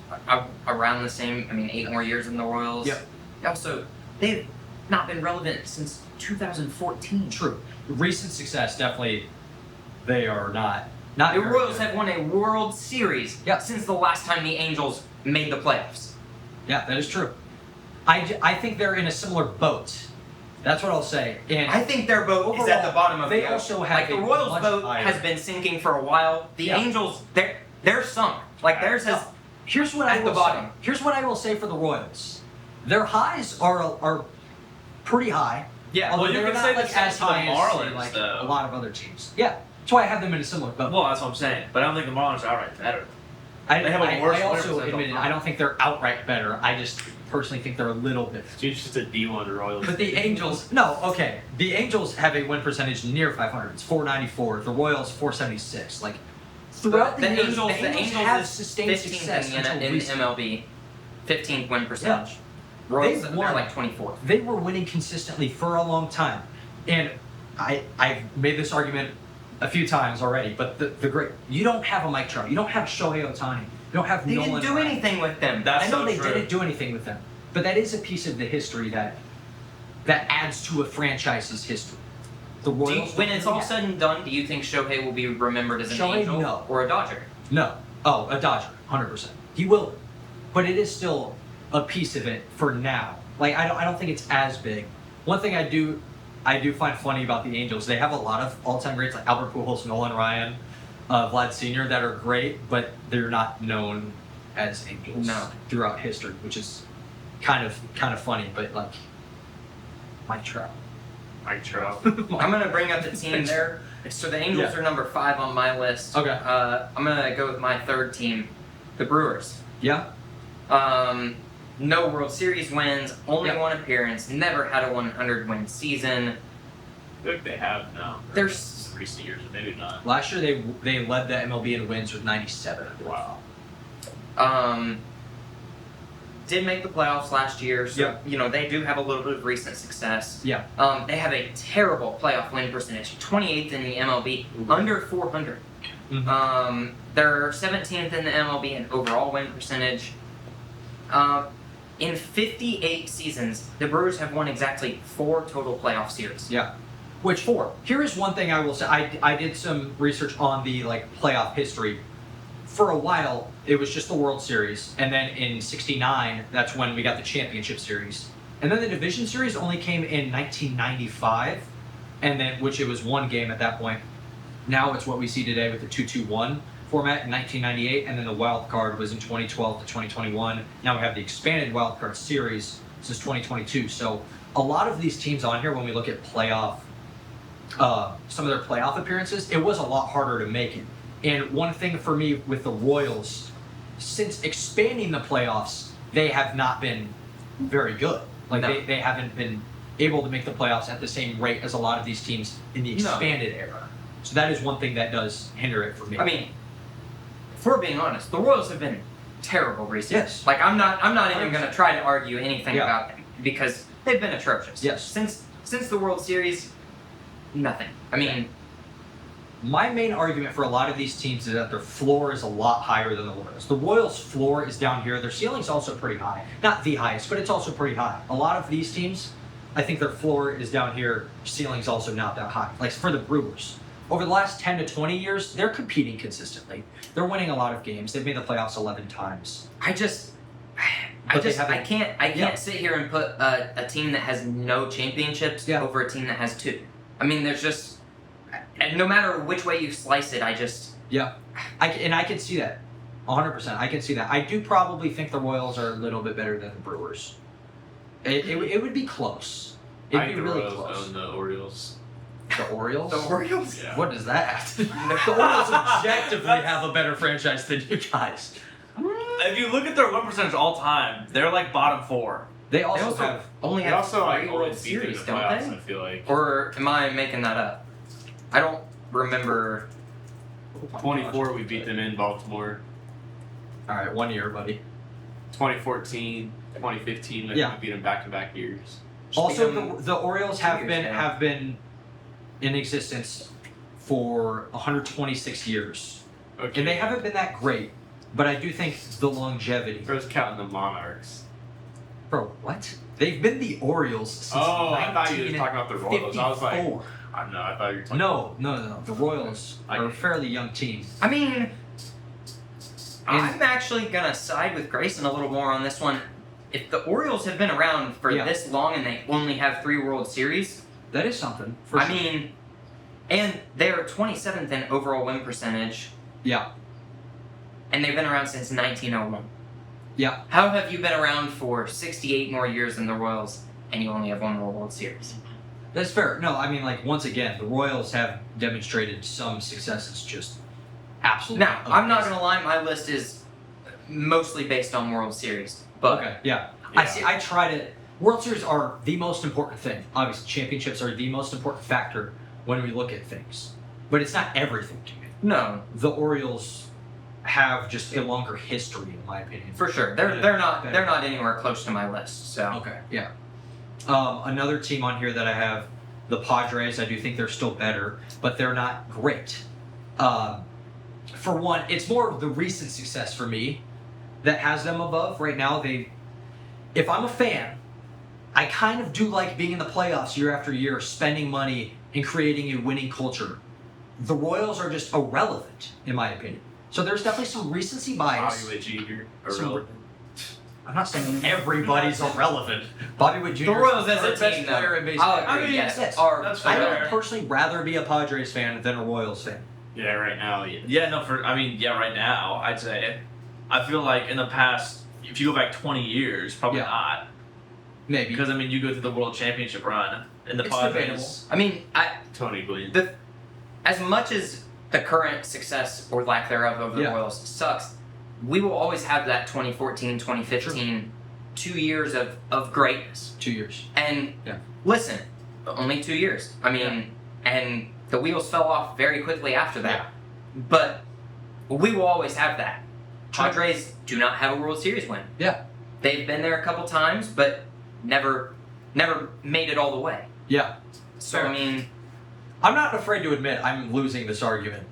C: around the same. I mean, 8 more years than the Royals.
A: Yep.
C: Also, they've not been relevant since 2014.
A: True, recent success definitely. They are not.
C: The
A: very
C: Royals
A: good.
C: have won a World Series
A: Yep.
C: since the last time the Angels made the playoffs.
A: Yeah, that is true. I think they're in a similar boat. That's what I'll say. And
C: I think their boat is at the
A: Overall,
C: bottom of
A: they
C: the ocean.
A: also have
C: like the
A: a
C: Royals'
A: much
C: boat
A: higher-
C: has been sinking for a while. The
A: Yeah.
C: Angels, they're sunk. Like theirs has.
A: here's what I
C: at
A: will
C: the bottom.
A: say. Here's what I will say for the Royals. Their highs are pretty high.
C: Yeah.
A: Although
E: Well, you
A: they're
E: can
A: not
E: say the
A: like
E: same
A: as
E: for the
A: high as
E: Marlins,
A: say, like
E: though.
A: a lot of other teams. Yeah, That's why I have them in a similar boat.
E: Well, that's what I'm saying. But I don't think the Marlins are outright better.
A: They
E: have a worse
A: I also
E: win percent
A: admit
E: all
A: I don't think they're outright better. I just personally think they're a little bit.
B: It's just a D1 Royals.
A: But the Angels, no, okay. The Angels have a win percentage near 500. It's 494. The Royals 476. Like throughout the years,
C: Angels,
A: the Angels have sustained
C: 15th
A: success
C: in
A: until recently.
C: MLB, 15th win percentage. Royals,
A: They've
C: they're
A: won.
C: like 24th.
A: They were winning consistently for a long time, and I've made this argument a few times already. But the great, you don't have a Mike Trout, you don't have Shohei Ohtani, you don't have
C: They
A: Nolan
C: didn't do
A: Ryan.
C: anything with them.
E: That's
A: I know
E: so
A: they
E: true.
A: didn't do anything with them, but that is a piece of the history that adds to a franchise's history. The
C: Do you,
A: Royals.
C: when it's all said and done, do you think Shohei will be remembered as an
A: Shohei,
C: Angel
A: no.
C: or a Dodger?
A: No. Oh, a Dodger, 100%. He will, but it is still a piece of it for now. Like I don't think it's as big. One thing I do find funny about the Angels, they have a lot of all-time greats like Albert Pujols, Nolan Ryan, Vlad Sr. that are great, but they're not known as Angels
C: No.
A: throughout history, which is kind of funny. But like Mike Trout.
B: Mike Trout.
C: I'm gonna bring up the team there. So the Angels are number 5 on my list.
A: Okay.
C: I'm gonna go with my third team, the Brewers.
A: Yeah.
C: No World Series wins, only
A: Yep.
C: one appearance, never had a 100 win season.
B: I feel like they have now.
C: There's
B: Recent years, but maybe not.
A: Last year they led the MLB in wins with 97.
B: Wow.
C: did make the playoffs last year, so
A: Yep.
C: you know they do have a little bit of recent success.
A: Yeah.
C: They have a terrible playoff win percentage, 28th in the MLB, under 400.
A: Mhm.
C: They're 17th in the MLB in overall win percentage. In 58 seasons, the Brewers have won exactly 4 total playoff series.
A: Yeah. Which here is one thing I will say. I did some research on the playoff history. For a while, it was just the World Series, and then in '69, that's when we got the Championship Series, and then the Division Series only came in 1995, and then which it was one game at that point. Now it's what we see today with the 2-2-1 format in 1998, and then the wild card was in 2012 to 2021. Now we have the expanded wild card series since 2022. So a lot of these teams on here, when we look at playoff, some of their playoff appearances, it was a lot harder to make it. And one thing for me with the Royals, since expanding the playoffs, they have not been very good.
C: No.
A: They haven't been able to make the playoffs at the same rate as a lot of these teams in the expanded era. So that is one thing that does hinder it for me.
C: I mean, if we're being honest, the Royals have been terrible recently.
A: Yes.
C: Like I'm not even going to try to argue anything
A: Yeah.
C: about them because they've been atrocious.
A: Yes.
C: Since the World Series, nothing. I mean,
A: my main argument for a lot of these teams is that their floor is a lot higher than the Royals. The Royals' floor is down here. Their ceiling's also pretty high. Not the highest, but it's also pretty high. A lot of these teams, I think their floor is down here. Ceiling's also not that high. Like for the Brewers, over the last 10 to 20 years, they're competing consistently. They're winning a lot of games. They've made the playoffs 11 times.
C: I
A: But they haven't-
C: can't sit here and put a team that has no championships
A: Yeah.
C: over a team that has 2. I mean, there's just, and no matter which way you slice it, I
A: can see that. 100%. I can see that. I do probably think the Royals are a little bit better than the Brewers. It would be close.
B: I
A: It'd
B: think
A: be
B: the
A: really
B: Royals
A: close.
B: own the Orioles.
A: The Orioles?
C: the Orioles.
B: Yeah.
A: What is that? The Orioles objectively have a better franchise than you guys.
E: If you look at their win percentage all time, they're like bottom 4.
A: They
C: They
A: also
C: also
A: have.
C: only
B: They
C: have
B: also
C: 3 World
B: always beat them in
C: Series,
B: the
C: don't
B: playoffs,
C: they?
B: I feel like.
C: Or am I making that up? I don't remember.
B: 24 we beat them in Baltimore.
A: All right, 1 year, buddy.
B: 2014, 2015,
A: Yeah.
B: we beat them back-to-back years.
A: Also,
C: them
A: the Orioles
C: 2
A: have
C: years
A: been
C: now.
A: have been in existence for 126 years,
B: Okay.
A: and they haven't been that great. But I do think the longevity.
B: Bro's counting the Monarchs.
A: Bro, what? They've been the Orioles since
B: Oh, I thought you were talking about the Royals. I was like,
A: 1954.
B: I don't know, I thought you were talking
A: No. The Royals are a fairly young team.
C: I mean,
A: And-
C: I'm actually gonna side with Grayson a little more on this one. If the Orioles have been around for
A: Yeah.
C: this long and they only have 3 World Series,
A: That is something. For
C: I
A: sure.
C: mean, and they're 27th in overall win percentage,
A: Yeah.
C: and they've been around since 1901.
A: Yeah.
C: How have you been around for 68 more years than the Royals, and you only have 1 more World Series?
A: That's fair. No, I mean, like, once again, the Royals have demonstrated some successes just absolutely.
C: Now, I'm not
A: amazing.
C: gonna lie, my list is mostly based on World Series, but
A: Okay, yeah.
B: Yeah.
A: I see. I try to. World Series are the most important thing. Obviously, championships are the most important factor when we look at things. But it's not everything to me.
C: no,
A: The Orioles have just a longer history, in my opinion.
C: for sure,
A: Better-
C: they're not
A: better.
C: they're not anywhere close to my list. So
A: Okay, yeah. Another team on here that I have, the Padres. I do think they're still better, but they're not great. For one, it's more of the recent success for me that has them above. Right now, if I'm a fan, I kind of do like being in the playoffs year after year, spending money and creating a winning culture. The Royals are just irrelevant, in my opinion. So there's definitely some recency bias.
B: Bobby Witt Jr.
A: Some-
B: irrelevant.
A: I'm not saying everybody's irrelevant. Bobby Witt Jr.
C: the Royals as
A: is
C: a
A: the best
C: team,
A: player
C: though,
A: in baseball.
C: I'll agree.
B: I mean,
C: yes,
A: yes,
C: are
B: that's
A: I
B: fair.
A: would personally rather be a Padres fan than a Royals fan.
B: Yeah, right now, yeah.
E: Yeah, no, right now, I'd say. I feel like in the past, if you go back 20 years, probably
A: Yeah.
E: not.
A: Maybe.
E: Because, I mean, you go through the World Championship run, and the
A: It's
E: Padres.
C: I mean,
B: Tony Gwynn.
C: as much as the current success or lack thereof of the
A: Yeah.
C: Royals sucks, we will always have that 2014, 2015, 2 years of greatness.
A: 2 years.
C: And
A: Yeah.
C: listen, only 2 years. I mean, and the wheels fell off very quickly after that. But we will always have that.
A: True.
C: Padres do not have a World Series win.
A: Yeah.
C: They've been there a couple times, but never made it all the way.
A: Yeah.
C: So
A: Fair.
C: I mean,
A: I'm not afraid to admit I'm losing this argument.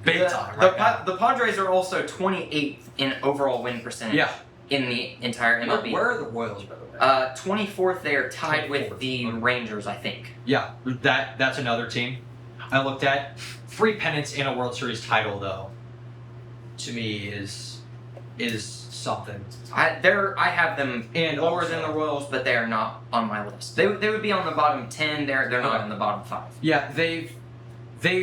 A: Big
C: the,
A: time
C: the,
A: right now.
C: the Padres are also 28th in overall win percentage
A: Yeah.
C: in the entire
A: Where,
C: MLB.
A: where are the Royals, by the way?
C: 24th, they are tied
A: 24th.
C: with the Rangers, I think.
A: Yeah, that's another team I looked at. 3 pennants in a World Series title, though, to me is something.
C: I have them
A: And
C: lower
A: also-
C: than the Royals, but they are not on my list. They would be on the bottom 10. They're not
A: Okay.
C: in the bottom 5.
A: Yeah, they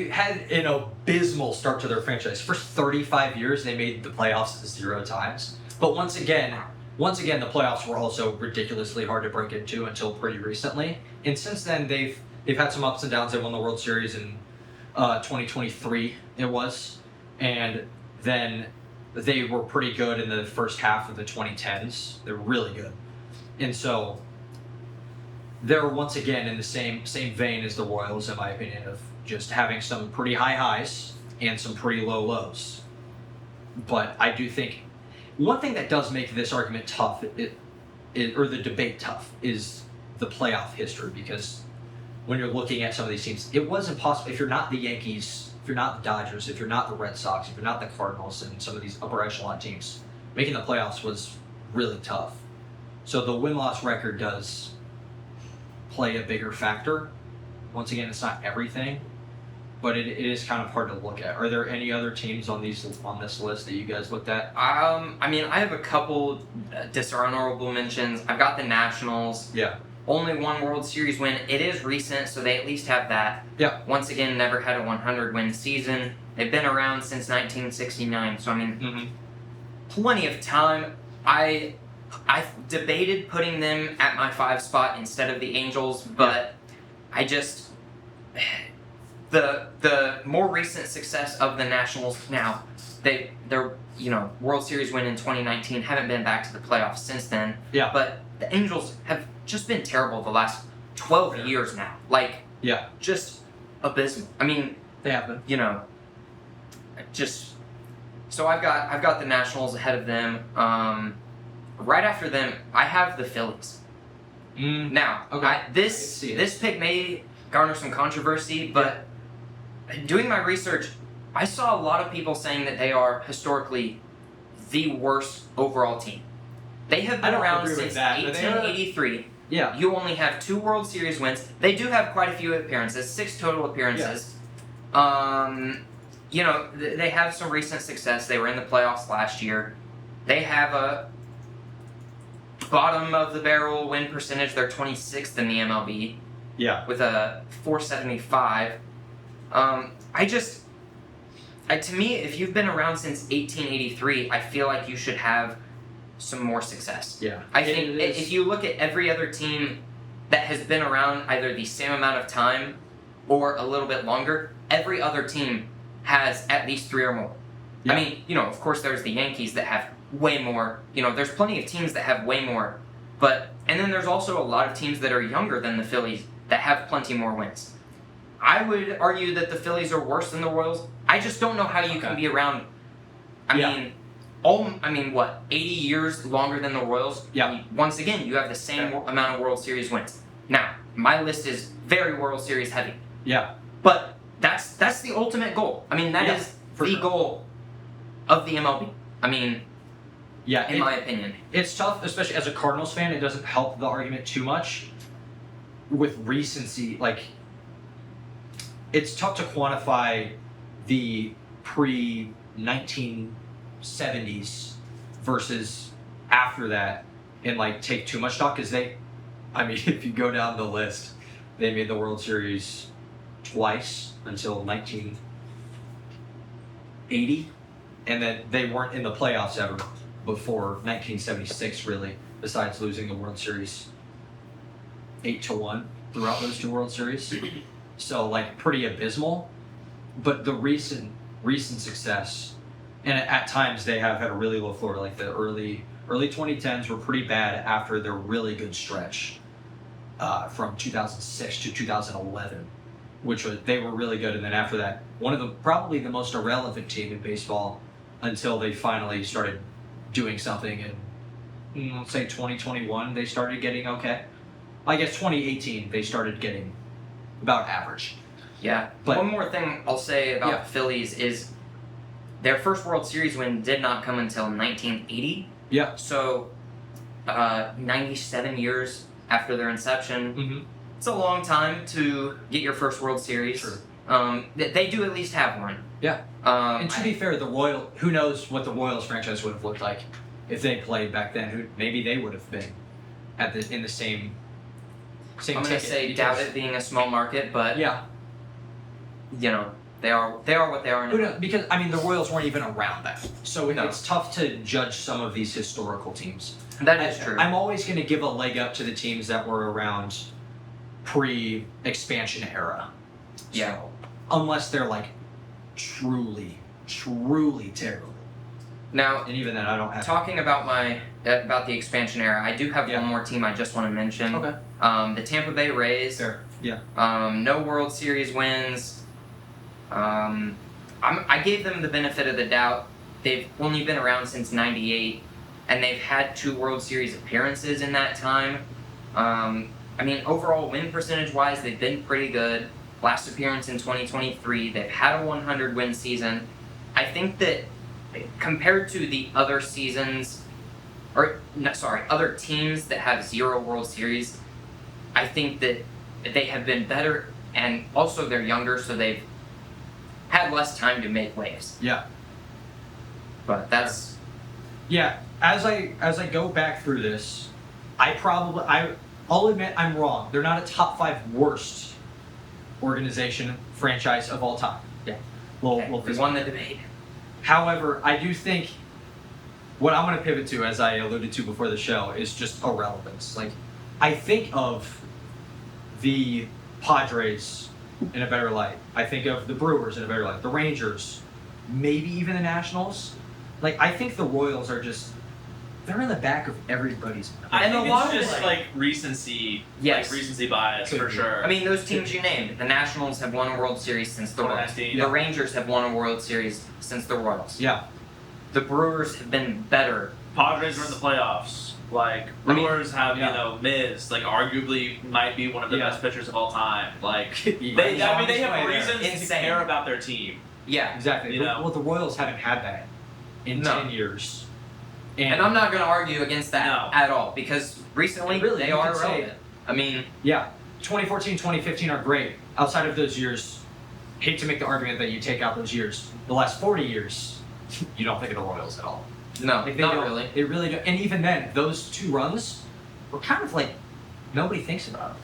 A: had an abysmal start to their franchise. First 35 years, they made the playoffs 0 times. But once again, the playoffs were also ridiculously hard to break into until pretty recently. And since then, they've had some ups and downs. They won the World Series in 2023. It was, and then they were pretty good in the first half of the 2010s. They're really good, and so they're once again in the same vein as the Royals, in my opinion, of just having some pretty high highs and some pretty low lows. But I do think one thing that does make this argument tough, or the debate tough, is the playoff history. Because when you're looking at some of these teams, it was impossible. If you're not the Yankees, if you're not the Dodgers, if you're not the Red Sox, if you're not the Cardinals, and some of these upper echelon teams, making the playoffs was really tough. So the win-loss record does play a bigger factor. Once again, it's not everything, but it is kind of hard to look at. Are there any other teams on this list that you guys looked at?
C: I mean, I have a couple dishonorable mentions. I've got the Nationals.
A: Yeah.
C: Only 1 World Series win. It is recent, so they at least have that.
A: Yeah.
C: Once again, never had a 100 win season. They've been around since 1969, so I mean,
A: Mm-hmm.
C: plenty of time. I debated putting them at my 5 spot instead of the Angels, but I just the more recent success of the Nationals now, their World Series win in 2019, haven't been back to the playoffs since then.
A: Yeah.
C: But the Angels have just been terrible the last 12 years now. Like,
A: Yeah.
C: just abysmal. I mean,
A: They happen.
C: just so I've got the Nationals ahead of them. Right after them, I have the Phillies. Now,
A: Okay.
C: this
A: see it.
C: this pick may garner some controversy, but doing my research, I saw a lot of people saying that they are historically the worst overall team. They have
A: I
C: been
A: don't
C: around
A: agree with
C: since
A: that, but they are-
C: 1883.
A: Yeah.
C: You only have 2 World Series wins. They do have quite a few appearances, 6 total appearances. They have some recent success. They were in the playoffs last year. They have a bottom of the barrel win percentage. They're 26th in the MLB
A: Yeah.
C: with a 475. To me, if you've been around since 1883, I feel like you should have some more success.
A: Yeah.
C: I think if you look at every other team that has been around either the same amount of time or a little bit longer, every other team has at least 3 or more.
A: Yeah.
C: I mean, you know, of course there's the Yankees that have way more. You know, there's plenty of teams that have way more. And then there's also a lot of teams that are younger than the Phillies that have plenty more wins. I would argue that the Phillies are worse than the Royals. I just don't know how you can be around. I mean, what, 80 years longer than the Royals?
A: Yeah.
C: I mean, once again, you have the same amount of World Series wins. Now, my list is very World Series heavy.
A: Yeah.
C: But that's the ultimate goal. I mean, that is
A: for
C: the
A: sure.
C: goal of the MLB. I mean,
A: Yeah.
C: in my opinion.
A: It's tough, especially as a Cardinals fan. It doesn't help the argument too much with recency. Like, it's tough to quantify the pre-1970s versus after that and, like, take too much stock because if you go down the list, they made the World Series twice until 1980, and then they weren't in the playoffs ever before 1976, really, besides losing the World Series 8-1 throughout those 2 World Series. So, like, pretty abysmal. But the recent success, and at times they have had a really low floor. Like the early 2010s were pretty bad after their really good stretch from 2006 to 2011, which they were really good. And then after that, probably the most irrelevant team in baseball until they finally started doing something. And let's say 2021, they started getting okay. I guess 2018, they started getting about average.
C: Yeah.
A: But-
C: one more thing I'll say about the Phillies is their first World Series win did not come until 1980.
A: Yeah.
C: So, 97 years after their inception.
A: Mm-hmm.
C: It's a long time to get your first World Series.
A: Sure.
C: They do at least have one.
A: Yeah. And to be fair, who knows what the Royals franchise would have looked like if they played back then? Maybe they would have been in the same
C: I'm gonna
A: ticket,
C: say
A: because-
C: doubt it being a small market, but
A: Yeah.
C: you know they are what they are
A: Who
C: now.
A: knows? Because the Royals weren't even around then, so
C: No.
A: it's tough to judge some of these historical teams.
C: That is true.
A: I'm always going to give a leg up to the teams that were around pre-expansion era.
C: Yeah.
A: So, unless they're like truly terrible.
C: Now,
A: And even then, I don't have.
C: talking about about the expansion era, I do have
A: Yeah.
C: one more team I just want to mention.
A: Okay.
C: The Tampa Bay Rays.
A: Fair. Yeah.
C: No World Series wins. I gave them the benefit of the doubt. They've only been around since '98, and they've had 2 World Series appearances in that time. Overall win percentage wise, they've been pretty good. Last appearance in 2023, they've had a 100 win season. I think that compared to the other other teams that have 0 World Series, I think that they have been better, and also they're younger, so they've had less time to make waves.
A: Yeah.
C: But that's
A: Yeah. As I go back through this, I'll admit I'm wrong. They're not a top 5 worst organization franchise of all time.
C: Yeah.
A: We'll
C: we won the debate.
A: However, I do think what I'm going to pivot to, as I alluded to before the show, is just irrelevance. Like, I think of the Padres in a better light. I think of the Brewers in a better light. The Rangers, maybe even the Nationals. Like, I think the Royals are they're in the back of everybody's mind.
E: I
C: And
E: think
C: a lot
E: it's
C: of
E: just
C: it-
E: like recency,
C: Yes.
E: like recency bias
A: Could
E: for
A: be.
E: sure.
C: I mean, those teams you named, the Nationals have won a World Series since the Royals.
E: 2019.
C: The Rangers have won a World Series since the Royals.
A: Yeah.
C: The Brewers have been better.
E: Padres were in the playoffs. Like
C: I mean,
E: Brewers have
A: yeah.
E: Miz, like arguably might be one of the
A: Yeah.
E: best pitchers of all time. Like
A: He's
E: they
A: on his
E: have
A: way there.
E: reasons to
C: Insane.
E: care about their team.
C: Yeah.
A: Exactly.
E: You know?
A: Well, the Royals haven't had that in
C: No.
A: 10 years.
C: And I'm not going to argue against that
E: No.
C: at all, because recently
A: Really,
C: they
A: you
C: are
A: could say-
C: relevant. I mean,
A: Yeah, 2014, 2015 are great. Outside of those years, hate to make the argument that you take out those years. The last 40 years, you don't think of the Royals at all.
C: no,
A: Like, they
C: not
A: don't-
C: really.
A: They really don't. And even then, those 2 runs were kind of like nobody thinks about them.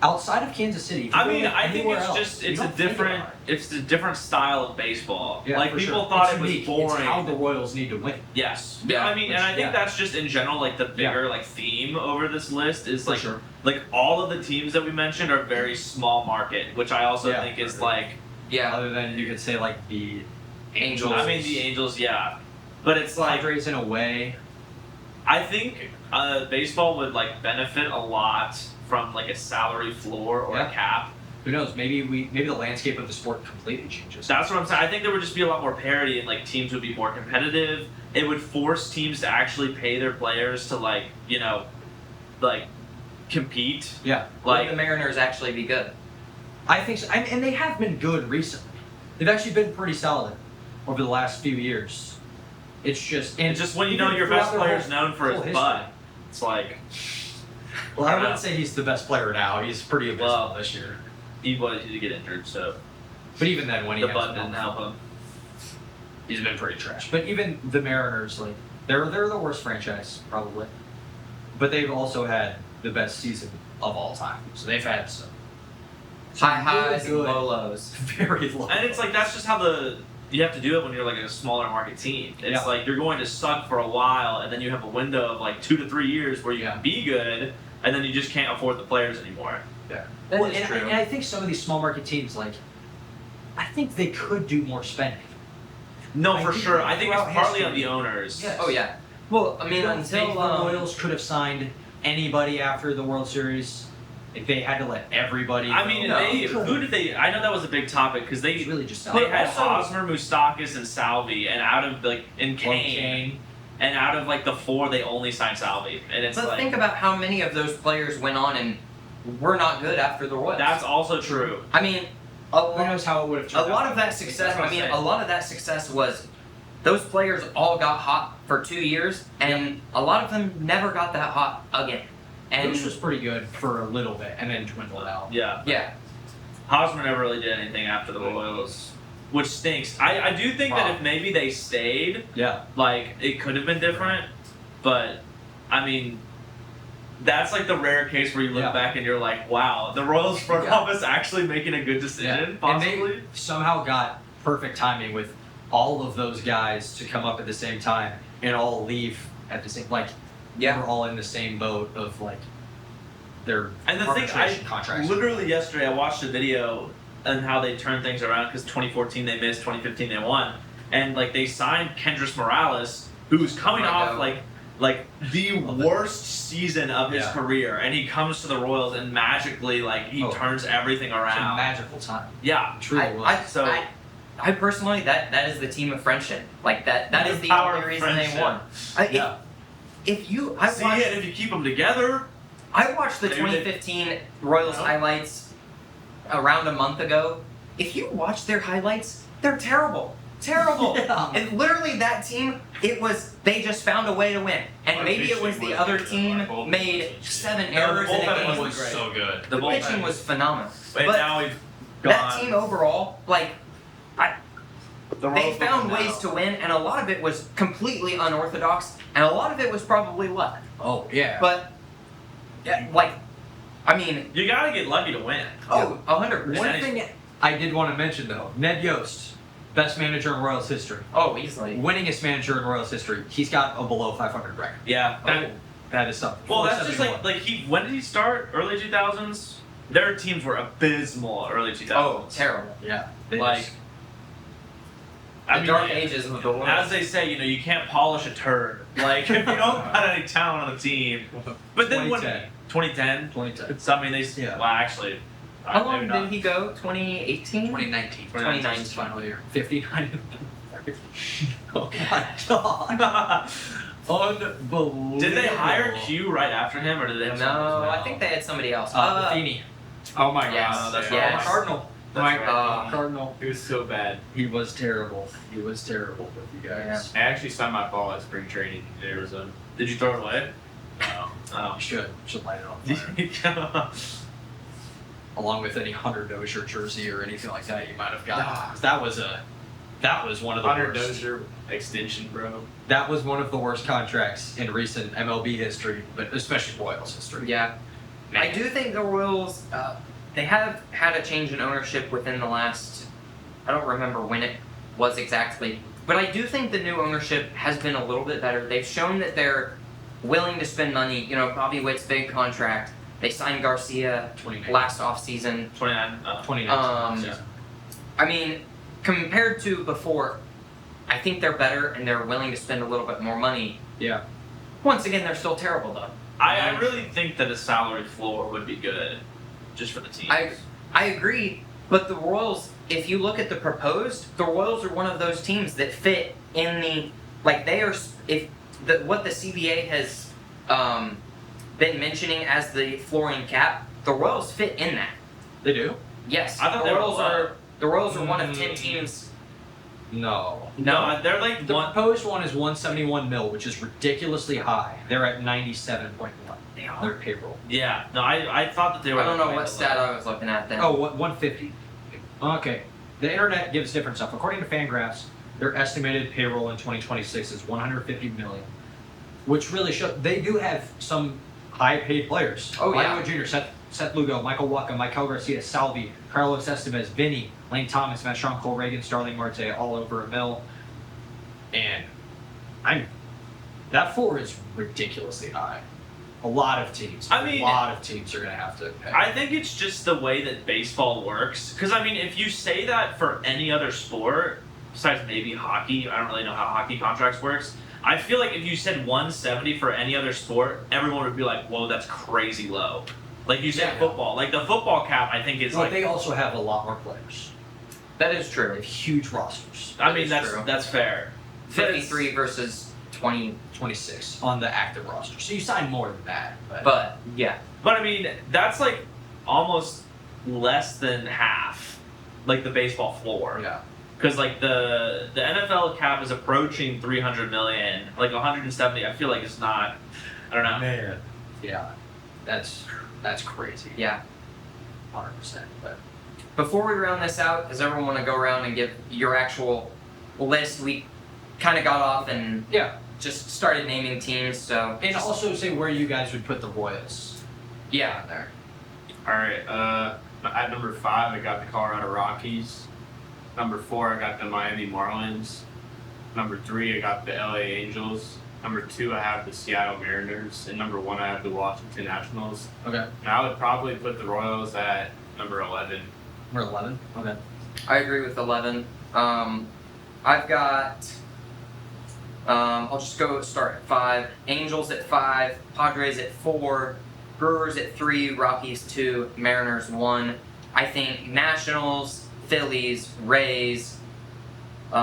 A: outside of Kansas City. if you
E: I
A: go,
E: mean,
A: like,
E: I think
A: anywhere
E: it's
A: else,
E: just
A: you
E: it's a
A: don't think
E: different
A: about
E: it's a different style of baseball.
A: Yeah,
E: like
A: for
E: people
A: sure.
E: thought
A: It's
E: it was
A: unique.
E: boring.
A: It's how the Royals need to win.
E: Yes.
C: Yeah,
E: I mean, and I think
A: yeah.
E: that's just in general like the
A: Yeah.
E: bigger like theme over this list is
A: For
E: like
A: sure.
E: like all of the teams that we mentioned are very small market, which I also
A: Yeah,
E: think
A: for
E: is
A: sure.
E: like
C: Yeah.
A: Other than you could say like the
C: Angels.
E: I mean the Angels, yeah. But it's like
A: Padres in a way.
E: I think baseball would like benefit a lot from like a salary floor or
A: Yeah.
E: a cap.
A: Who knows? Maybe the landscape of the sport completely changes.
E: That's what I'm saying. I think there would just be a lot more parity and like teams would be more competitive. It would force teams to actually pay their players to like, you know, like compete.
A: Yeah.
C: Would
E: Like
C: the Mariners actually be good?
A: I think so. And they have been good recently. They've actually been pretty solid over the last few years. It's just
E: and just when you know
A: even
E: your
A: throughout
E: best
A: their
E: player's
A: whole-
E: known for his
A: whole history.
E: butt, it's like
A: Well, I
E: I don't
A: wouldn't
E: know.
A: say he's the best player now. He's pretty abysmal
E: Well,
A: this year.
E: he wanted to get injured, so
A: But even then, when he
E: the
A: has
E: butt
A: been
E: didn't help him.
A: he's been pretty trash. But even the Mariners, like they're the worst franchise probably, but they've also had the best season of all time. So they've had some
C: High highs and
A: good-
C: low lows.
A: very low.
E: And it's like that's just how you have to do it when you're like a smaller market team. It's
A: Yeah.
E: like you're going to suck for a while, and then you have a window of like 2 to 3 years where you
A: Yeah.
E: can be good, and then you just can't afford the players anymore.
C: That
A: Well,
C: is
A: and,
C: true.
A: and I think some of these small market teams, like, I think they could do more spending.
E: No,
A: I
E: for
A: think
E: sure. I think it's
A: throughout
E: partly on
A: history-
E: the owners.
A: Yes.
C: Oh yeah. Well, I mean,
A: You don't think
C: until
A: the Royals could have signed anybody after the World Series, if they had to let everybody.
E: I
A: go.
E: mean,
C: No,
E: who did they? I know that was a big topic because
A: It's
E: they
A: really just
E: they had
C: also-
E: Hosmer, Moustakis, and Salvi, and out of like and Kane, and out of like the 4, they only signed Salvi, and it's
C: But
E: like
C: think about how many of those players went on and were not good after the Royals.
E: that's also true.
C: I mean, a
A: Who
C: lot,
A: knows how it would have
C: a
A: turned
C: lot
A: out.
C: of that success.
E: That's what
C: I
E: I'm
C: mean,
E: saying.
C: a lot of that success was those players all got hot for 2 years, and a lot of them never got that hot again. And
A: Moose was pretty good for a little bit and then dwindled out.
E: Yeah,
C: yeah,
E: Hosmer never really did anything after the Royals, which stinks. I do think that
C: Wow.
E: if maybe they stayed,
A: Yeah.
E: like it could have been different, but I mean. That's like the rare case where you look
A: Yeah.
E: back and you're like, wow, the Royals front
C: Yeah.
E: office actually making a good decision,
A: And
E: possibly.
A: they somehow got perfect timing with all of those guys to come up at the same time and all leave at the same
C: yeah.
A: we're all in the same boat of like their
E: And the thing,
A: arbitration contracts.
E: literally yesterday I watched a video on how they turned things around because 2014 they missed, 2015 they won, and like they signed Kendrys Morales, who's coming
C: I
E: off
C: know.
E: like the worst season of his
A: Yeah.
E: career, and he comes to the Royals and magically like he
A: Oh.
E: turns everything
A: It's a
E: around.
A: magical time.
E: Yeah,
A: It truly was.
E: So-
C: I personally, that is the team of friendship. Like that
E: The
C: is the
E: power
C: only
E: of
C: reason they
E: friendship.
C: won.
A: Yeah.
C: If you,
E: see it if you keep them together.
C: I watched the
E: Maybe they-
C: 2015 Royals
E: No.
C: highlights around a month ago. If you watch their highlights, they're terrible. Terrible.
A: Yeah.
C: And literally that team, they just found a way to win. And
B: Our
C: maybe it
B: pitching
C: was the
B: was
C: other
B: good, though.
C: team
B: Our bullpen
C: made
B: was
C: 7
E: No, the
C: errors in a
E: bullpen
C: game.
E: was great.
B: so good.
E: The
C: The
E: bullpen.
C: pitching was phenomenal.
E: And
C: But
E: now we've
C: that
E: gone.
C: team overall, like,
E: the
C: they
E: Royals
C: found
E: looking
C: ways
E: now.
C: to win, and a lot of it was completely unorthodox, and a lot of it was probably luck.
A: Oh yeah.
C: But, yeah, like, I mean,
E: You gotta get lucky to win.
C: oh, 100%.
A: One thing I did want to mention though, Ned Yost, best manager in Royals history,
C: Oh, easily.
A: winningest manager in Royals history. He's got a below 500 record.
E: Yeah.
A: That is something.
E: Well, that's just
A: 471.
E: when did he start? Early 2000s. Their teams were abysmal early 2000s.
C: Oh, terrible.
A: Yeah. They
E: Like,
A: just-
C: The dark ages of the world.
E: as they say, you can't polish a turd. Like if you don't got any talent on the team. But then when
A: 2010.
E: 2010.
A: 2010.
E: So I mean they.
A: Yeah.
E: Well, actually.
C: How long
E: maybe not.
C: did he go? 2018?
A: 2019.
C: 2019.
A: His final year. 59. Oh my god. Unbelievable.
E: Did they hire Q right after him, or did they have someone
C: No,
E: else?
C: I think they had somebody else.
A: Matheny.
B: Oh my
C: Yes,
B: god,
E: that's
C: yes.
E: right.
A: Cardinal.
E: That's
C: my
E: right.
C: God.
A: Cardinal.
B: It was so bad.
A: He was terrible. He was terrible with you guys.
B: I actually signed my ball at spring training in Arizona.
E: Did you throw it away?
B: No.
E: Oh.
A: You should light it on fire. Along with any Hunter Dozier jersey or anything like that you might have gotten. 'Cause that was one of the
B: Hunter
A: worst.
B: Dozier extension, bro.
A: That was one of the worst contracts in recent MLB history, but especially Royals history.
C: Yeah.
A: Man.
C: I do think the Royals, they have had a change in ownership within the last, I don't remember when it was exactly, but I do think the new ownership has been a little bit better. They've shown that they're willing to spend money. You know, Bobby Witt's big contract. They signed Garcia
A: 29.
C: last offseason.
E: 29.
A: 29.
C: Yeah. I mean, compared to before, I think they're better and they're willing to spend a little bit more money.
A: Yeah.
C: Once again, they're still terrible though.
E: I really think that a salary floor would be good, just for the teams.
C: I agree, but the Royals, if you look at the proposed, the Royals are one of those teams that fit in the they are what the CBA has been mentioning as the flooring cap. The Royals fit in that.
A: They do?
C: Yes,
E: I thought
C: the
E: they were
C: Royals
E: low.
C: are. The Royals are one of 10 teams.
A: No.
E: No, they're like
A: The
E: one.
A: proposed one is 171 mil, which is ridiculously high. They're at 97.1.
C: They
A: Their
C: are.
A: payroll.
E: Yeah, no, I thought that they were.
C: I don't know
E: way
C: what
E: below.
C: stat I was looking at then.
A: Oh, 150. Okay. The internet gives different stuff. According to Fangraphs, their estimated payroll in 2026 is 150 million, which really shows they do have some high-paid players.
C: Oh, yeah.
A: Vladimir Jr., Seth Lugo, Michael Wacha, Michael Garcia, Salvi, Carlos Estevez, Vinny, Lane Thomas, Matt Strong, Cole Reagan, Starling Marte, all over a mill. And that floor is ridiculously high. A lot of teams.
E: I mean,
A: a lot of teams are gonna have to pay.
E: I think it's just the way that baseball works. Because, I mean, if you say that for any other sport, besides maybe hockey, I don't really know how hockey contracts works. I feel like if you said 170 for any other sport, everyone would be like, whoa, that's crazy low. Like you said,
A: Yeah.
E: football. Like the football cap, I think is
A: But
E: like.
A: they also have a lot more players.
C: That is
A: They
C: true.
A: have huge rosters.
E: I mean,
C: That is
E: that's
C: true.
E: fair. But it's-
C: 53 versus 20,
A: 26 on the active roster. So you sign more than that.
C: but yeah.
E: But I mean, that's like almost less than half, like the baseball floor.
A: yeah.
E: Because like the NFL cap is approaching 300 million, like 170. I feel like it's not. I don't know.
A: Man. Yeah. That's crazy.
C: Yeah.
A: 100%. But
C: Before we round this out, does everyone want to go around and give your actual list? We kind of got off and
A: yeah.
C: just started naming teams, so.
A: And also say where you guys would put the Royals.
C: Yeah.
A: On there.
B: All right. At number 5, I got the Colorado Rockies. Number 4, I got the Miami Marlins. Number 3, I got the LA Angels. Number 2, I have the Seattle Mariners. And number 1, I have the Washington Nationals.
A: Okay.
B: And I would probably put the Royals at number 11.
A: We're 11. Okay.
C: I agree with 11. I've got. I'll just go start at 5. Angels at 5. Padres at 4. Brewers at 3. Rockies 2. Mariners 1. I think Nationals, Phillies, Rays. Who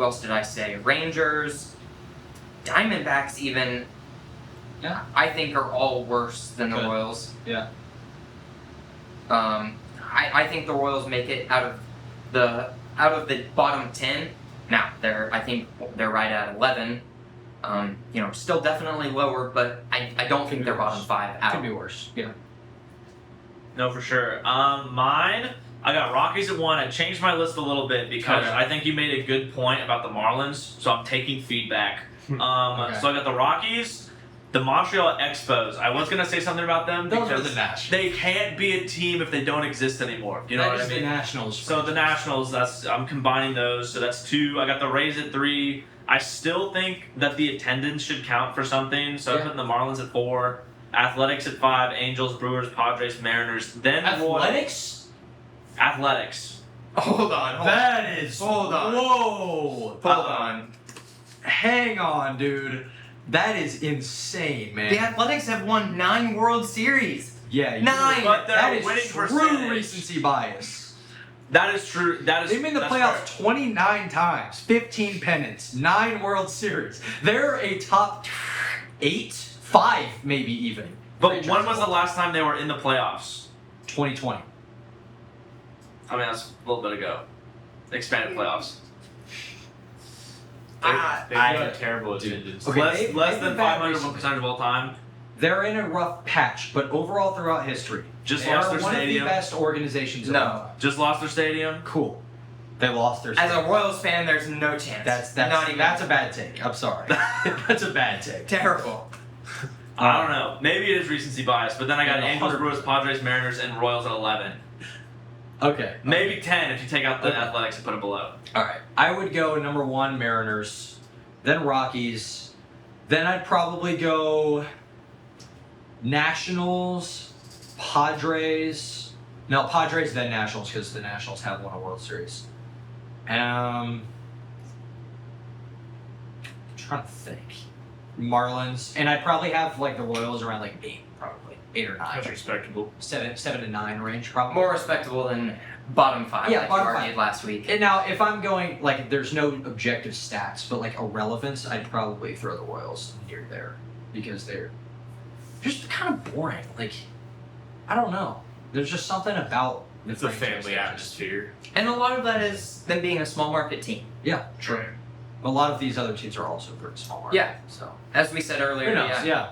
C: else did I say? Rangers, Diamondbacks. Even.
A: Yeah.
C: I think are all worse than the
A: Good.
C: Royals.
A: Yeah.
C: I think the Royals make it out of the bottom 10. Now I think they're right at 11. Still definitely lower, but I don't think they're bottom 5 out.
A: Could be worse. Yeah.
E: No, for sure. Mine, I got Rockies at 1. I changed my list a little bit because
A: Okay.
E: I think you made a good point about the Marlins, so I'm taking feedback.
A: Okay.
E: So I got the Rockies, the Montreal Expos. I was gonna say something about them
A: Those are
E: because
A: the Nationals.
E: they can't be a team if they don't exist anymore. You know
A: That
E: what I
A: is
E: mean?
A: the Nationals.
E: So the Nationals, I'm combining those. So that's 2. I got the Rays at 3. I still think that the attendance should count for something. So I'm
A: Yeah.
E: putting the Marlins at 4, Athletics at 5, Angels, Brewers, Padres, Mariners. Then
A: Athletics?
E: Athletics.
C: Hold on.
A: That is.
C: Hold on.
A: Whoa.
C: Hold on.
A: Hang on, dude. That is insane, man.
C: The Athletics have won 9 World Series.
A: Yeah.
C: 9.
E: But their
A: That is
E: winning
A: true
E: percentage.
A: recency bias.
E: That is true. That is.
A: They've been in the
E: that's
A: playoffs
E: fair.
A: 29 times, 15 pennants, 9 World Series. They're a top 8, 5 maybe even.
E: But when was the last time they were in the playoffs?
A: 2020.
E: I mean, that's a little bit ago. Expanded playoffs.
B: They
A: I-
B: have terrible attendance.
A: Okay,
E: less
A: they've
E: less
A: been
E: than
A: bad
E: 500
A: recently.
E: percent of all time.
A: They're in a rough patch, but overall throughout history,
E: Just
A: they
E: lost
A: are
E: their
A: one
E: stadium.
A: of the best organizations of
C: No.
A: all time.
E: Just lost their stadium.
A: Cool. They lost their
C: As
A: stadium.
C: a Royals fan, there's no chance.
A: That's
C: not even.
A: that's a bad take. I'm sorry. That's a bad take.
C: terrible.
E: I don't know. Maybe it is recency bias, but then I got
A: Yeah,
E: Angels,
A: 100%.
E: Brewers, Padres, Mariners, and Royals at 11.
A: Okay.
E: Maybe 10 if you take out the
A: Okay.
E: Athletics and put them below.
A: All right. I would go number 1 Mariners, then Rockies, then I'd probably go Nationals, Padres. No, Padres then Nationals because the Nationals have won a World Series. I'm trying to think. Marlins, and I'd probably have like the Royals around like 8, probably 8 or 9,
B: That's respectable.
A: 7 to 9 range, probably.
C: More respectable than bottom 5
A: Yeah,
C: like
A: bottom
C: you
A: five.
C: argued last week.
A: And now, if I'm going like, there's no objective stats, but like a relevance, I'd probably throw the Royals near there because they're just kind of boring. Like, I don't know. There's just something about the
B: It's a
A: franchise
B: family
A: that just-
B: atmosphere.
C: And a lot of that is them being a small market team.
A: Yeah, true. A lot of these other teams are also pretty small. Market,
C: Yeah.
A: So
C: As we said earlier,
A: who knows?
C: yeah.
A: Yeah.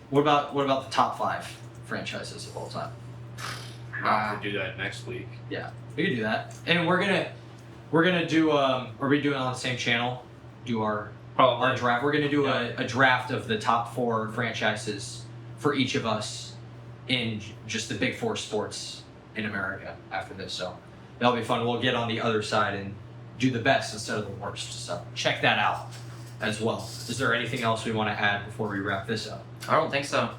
A: What about the top 5 franchises of all time?
B: I'll do that next week.
A: We could do that, and we're gonna do are we doing it on the same channel? Do our
E: Probably.
A: draft. We're gonna do a draft of the top 4 franchises for each of us in just the big 4 sports in America after this. So that'll be fun. We'll get on the other side and do the best instead of the worst. So check that out as well. Is there anything else we want to add before we wrap this up?
C: I don't think so.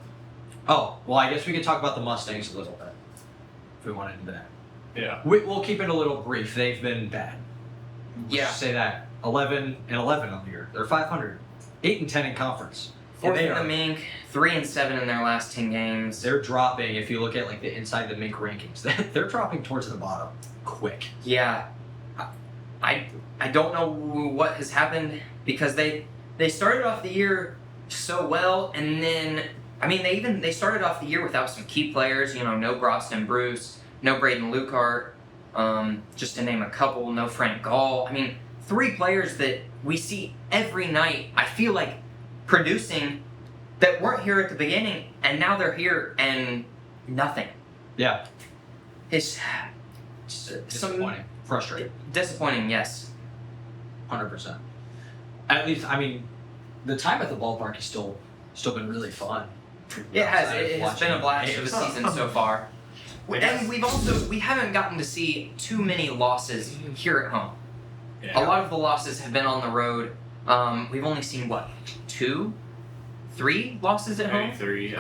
A: Oh, well, I guess we could talk about the Mustangs a little bit if we wanted to do that.
B: Yeah.
A: We'll keep it a little brief. They've been bad. Let's
C: Yeah.
A: just say that 11-11 on the year. They're 500, 8-10 in conference. And
C: Fourth
A: they
C: in the
A: are
C: Mink, 3-7 in their last 10 games.
A: they're dropping. If you look at like the inside the Mink rankings, they're dropping towards the bottom quick.
C: Yeah, I don't know what has happened because they started off the year so well, and then I mean they started off the year without some key players. You know, no Broston Bruce, no Braden Lucart, just to name a couple. No Frank Gall. I mean, 3 players that we see every night. I feel like producing that weren't here at the beginning, and now they're here and nothing.
A: Yeah,
C: It's
A: disappointing, frustrating,
C: disappointing. Yes.
A: 100%. At least, I mean, the time at the ballpark has still been really fun.
C: It has.
A: Outside of
C: It has
A: watching
C: been a blast of a
A: games.
C: season so far. And we haven't gotten to see too many losses here at home.
B: Yeah.
C: A lot of the losses have been on the road. We've only seen what, 2, 3 losses at home.
B: Maybe 3.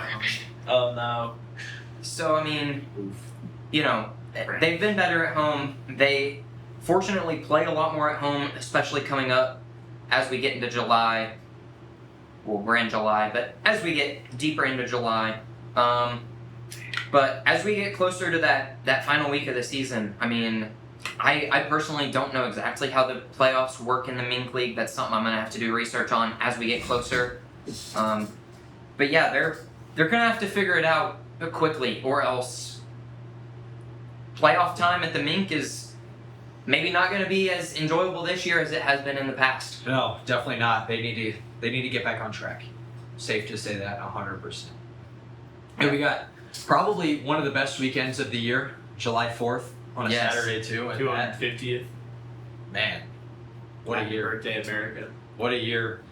E: Oh no.
C: So I mean, you know, they've been better at home. They fortunately play a lot more at home, especially coming up as we get into July. Well, we're in July, but as we get deeper into July, but as we get closer to that final week of the season, I mean, I personally don't know exactly how the playoffs work in the Mink League. That's something I'm gonna have to do research on as we get closer. But yeah, they're gonna have to figure it out quickly, or else playoff time at the Mink is maybe not gonna be as enjoyable this year as it has been in the past.
A: No, definitely not. They need to get back on track. Safe to say that 100%. And we got probably one of the best weekends of the year, July 4th on a
C: Yes.
A: Saturday too. And that,
B: 250th.
A: man, what a
B: Happy
A: year!
B: birthday, America.
A: What a year!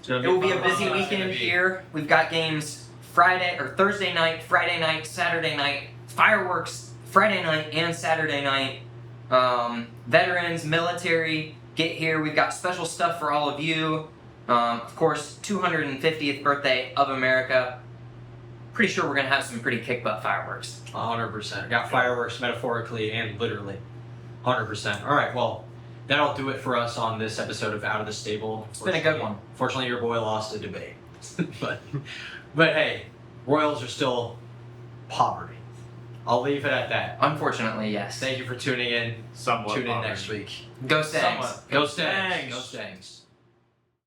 C: It will be a busy
A: It's gonna
C: weekend
A: be.
C: here. We've got games Friday or Thursday night, Friday night, Saturday night, fireworks Friday night and Saturday night. Veterans, military, get here. We've got special stuff for all of you. Of course, 250th birthday of America. Pretty sure we're gonna have some pretty kick butt fireworks.
A: 100%. Got fireworks metaphorically and literally. 100%. All right, well, that'll do it for us on this episode of Out of the Stable.
C: It's been a good one.
A: Fortunately, your boy lost a debate, but hey, Royals are still poverty. I'll leave it at that.
C: Unfortunately, yes.
A: Thank you for tuning in.
B: Somewhat
A: Tune in
B: bothered.
A: next week.
C: Go Stags.
E: Somewhat.
A: Go
E: Stangs.
A: Stangs. Go Stangs.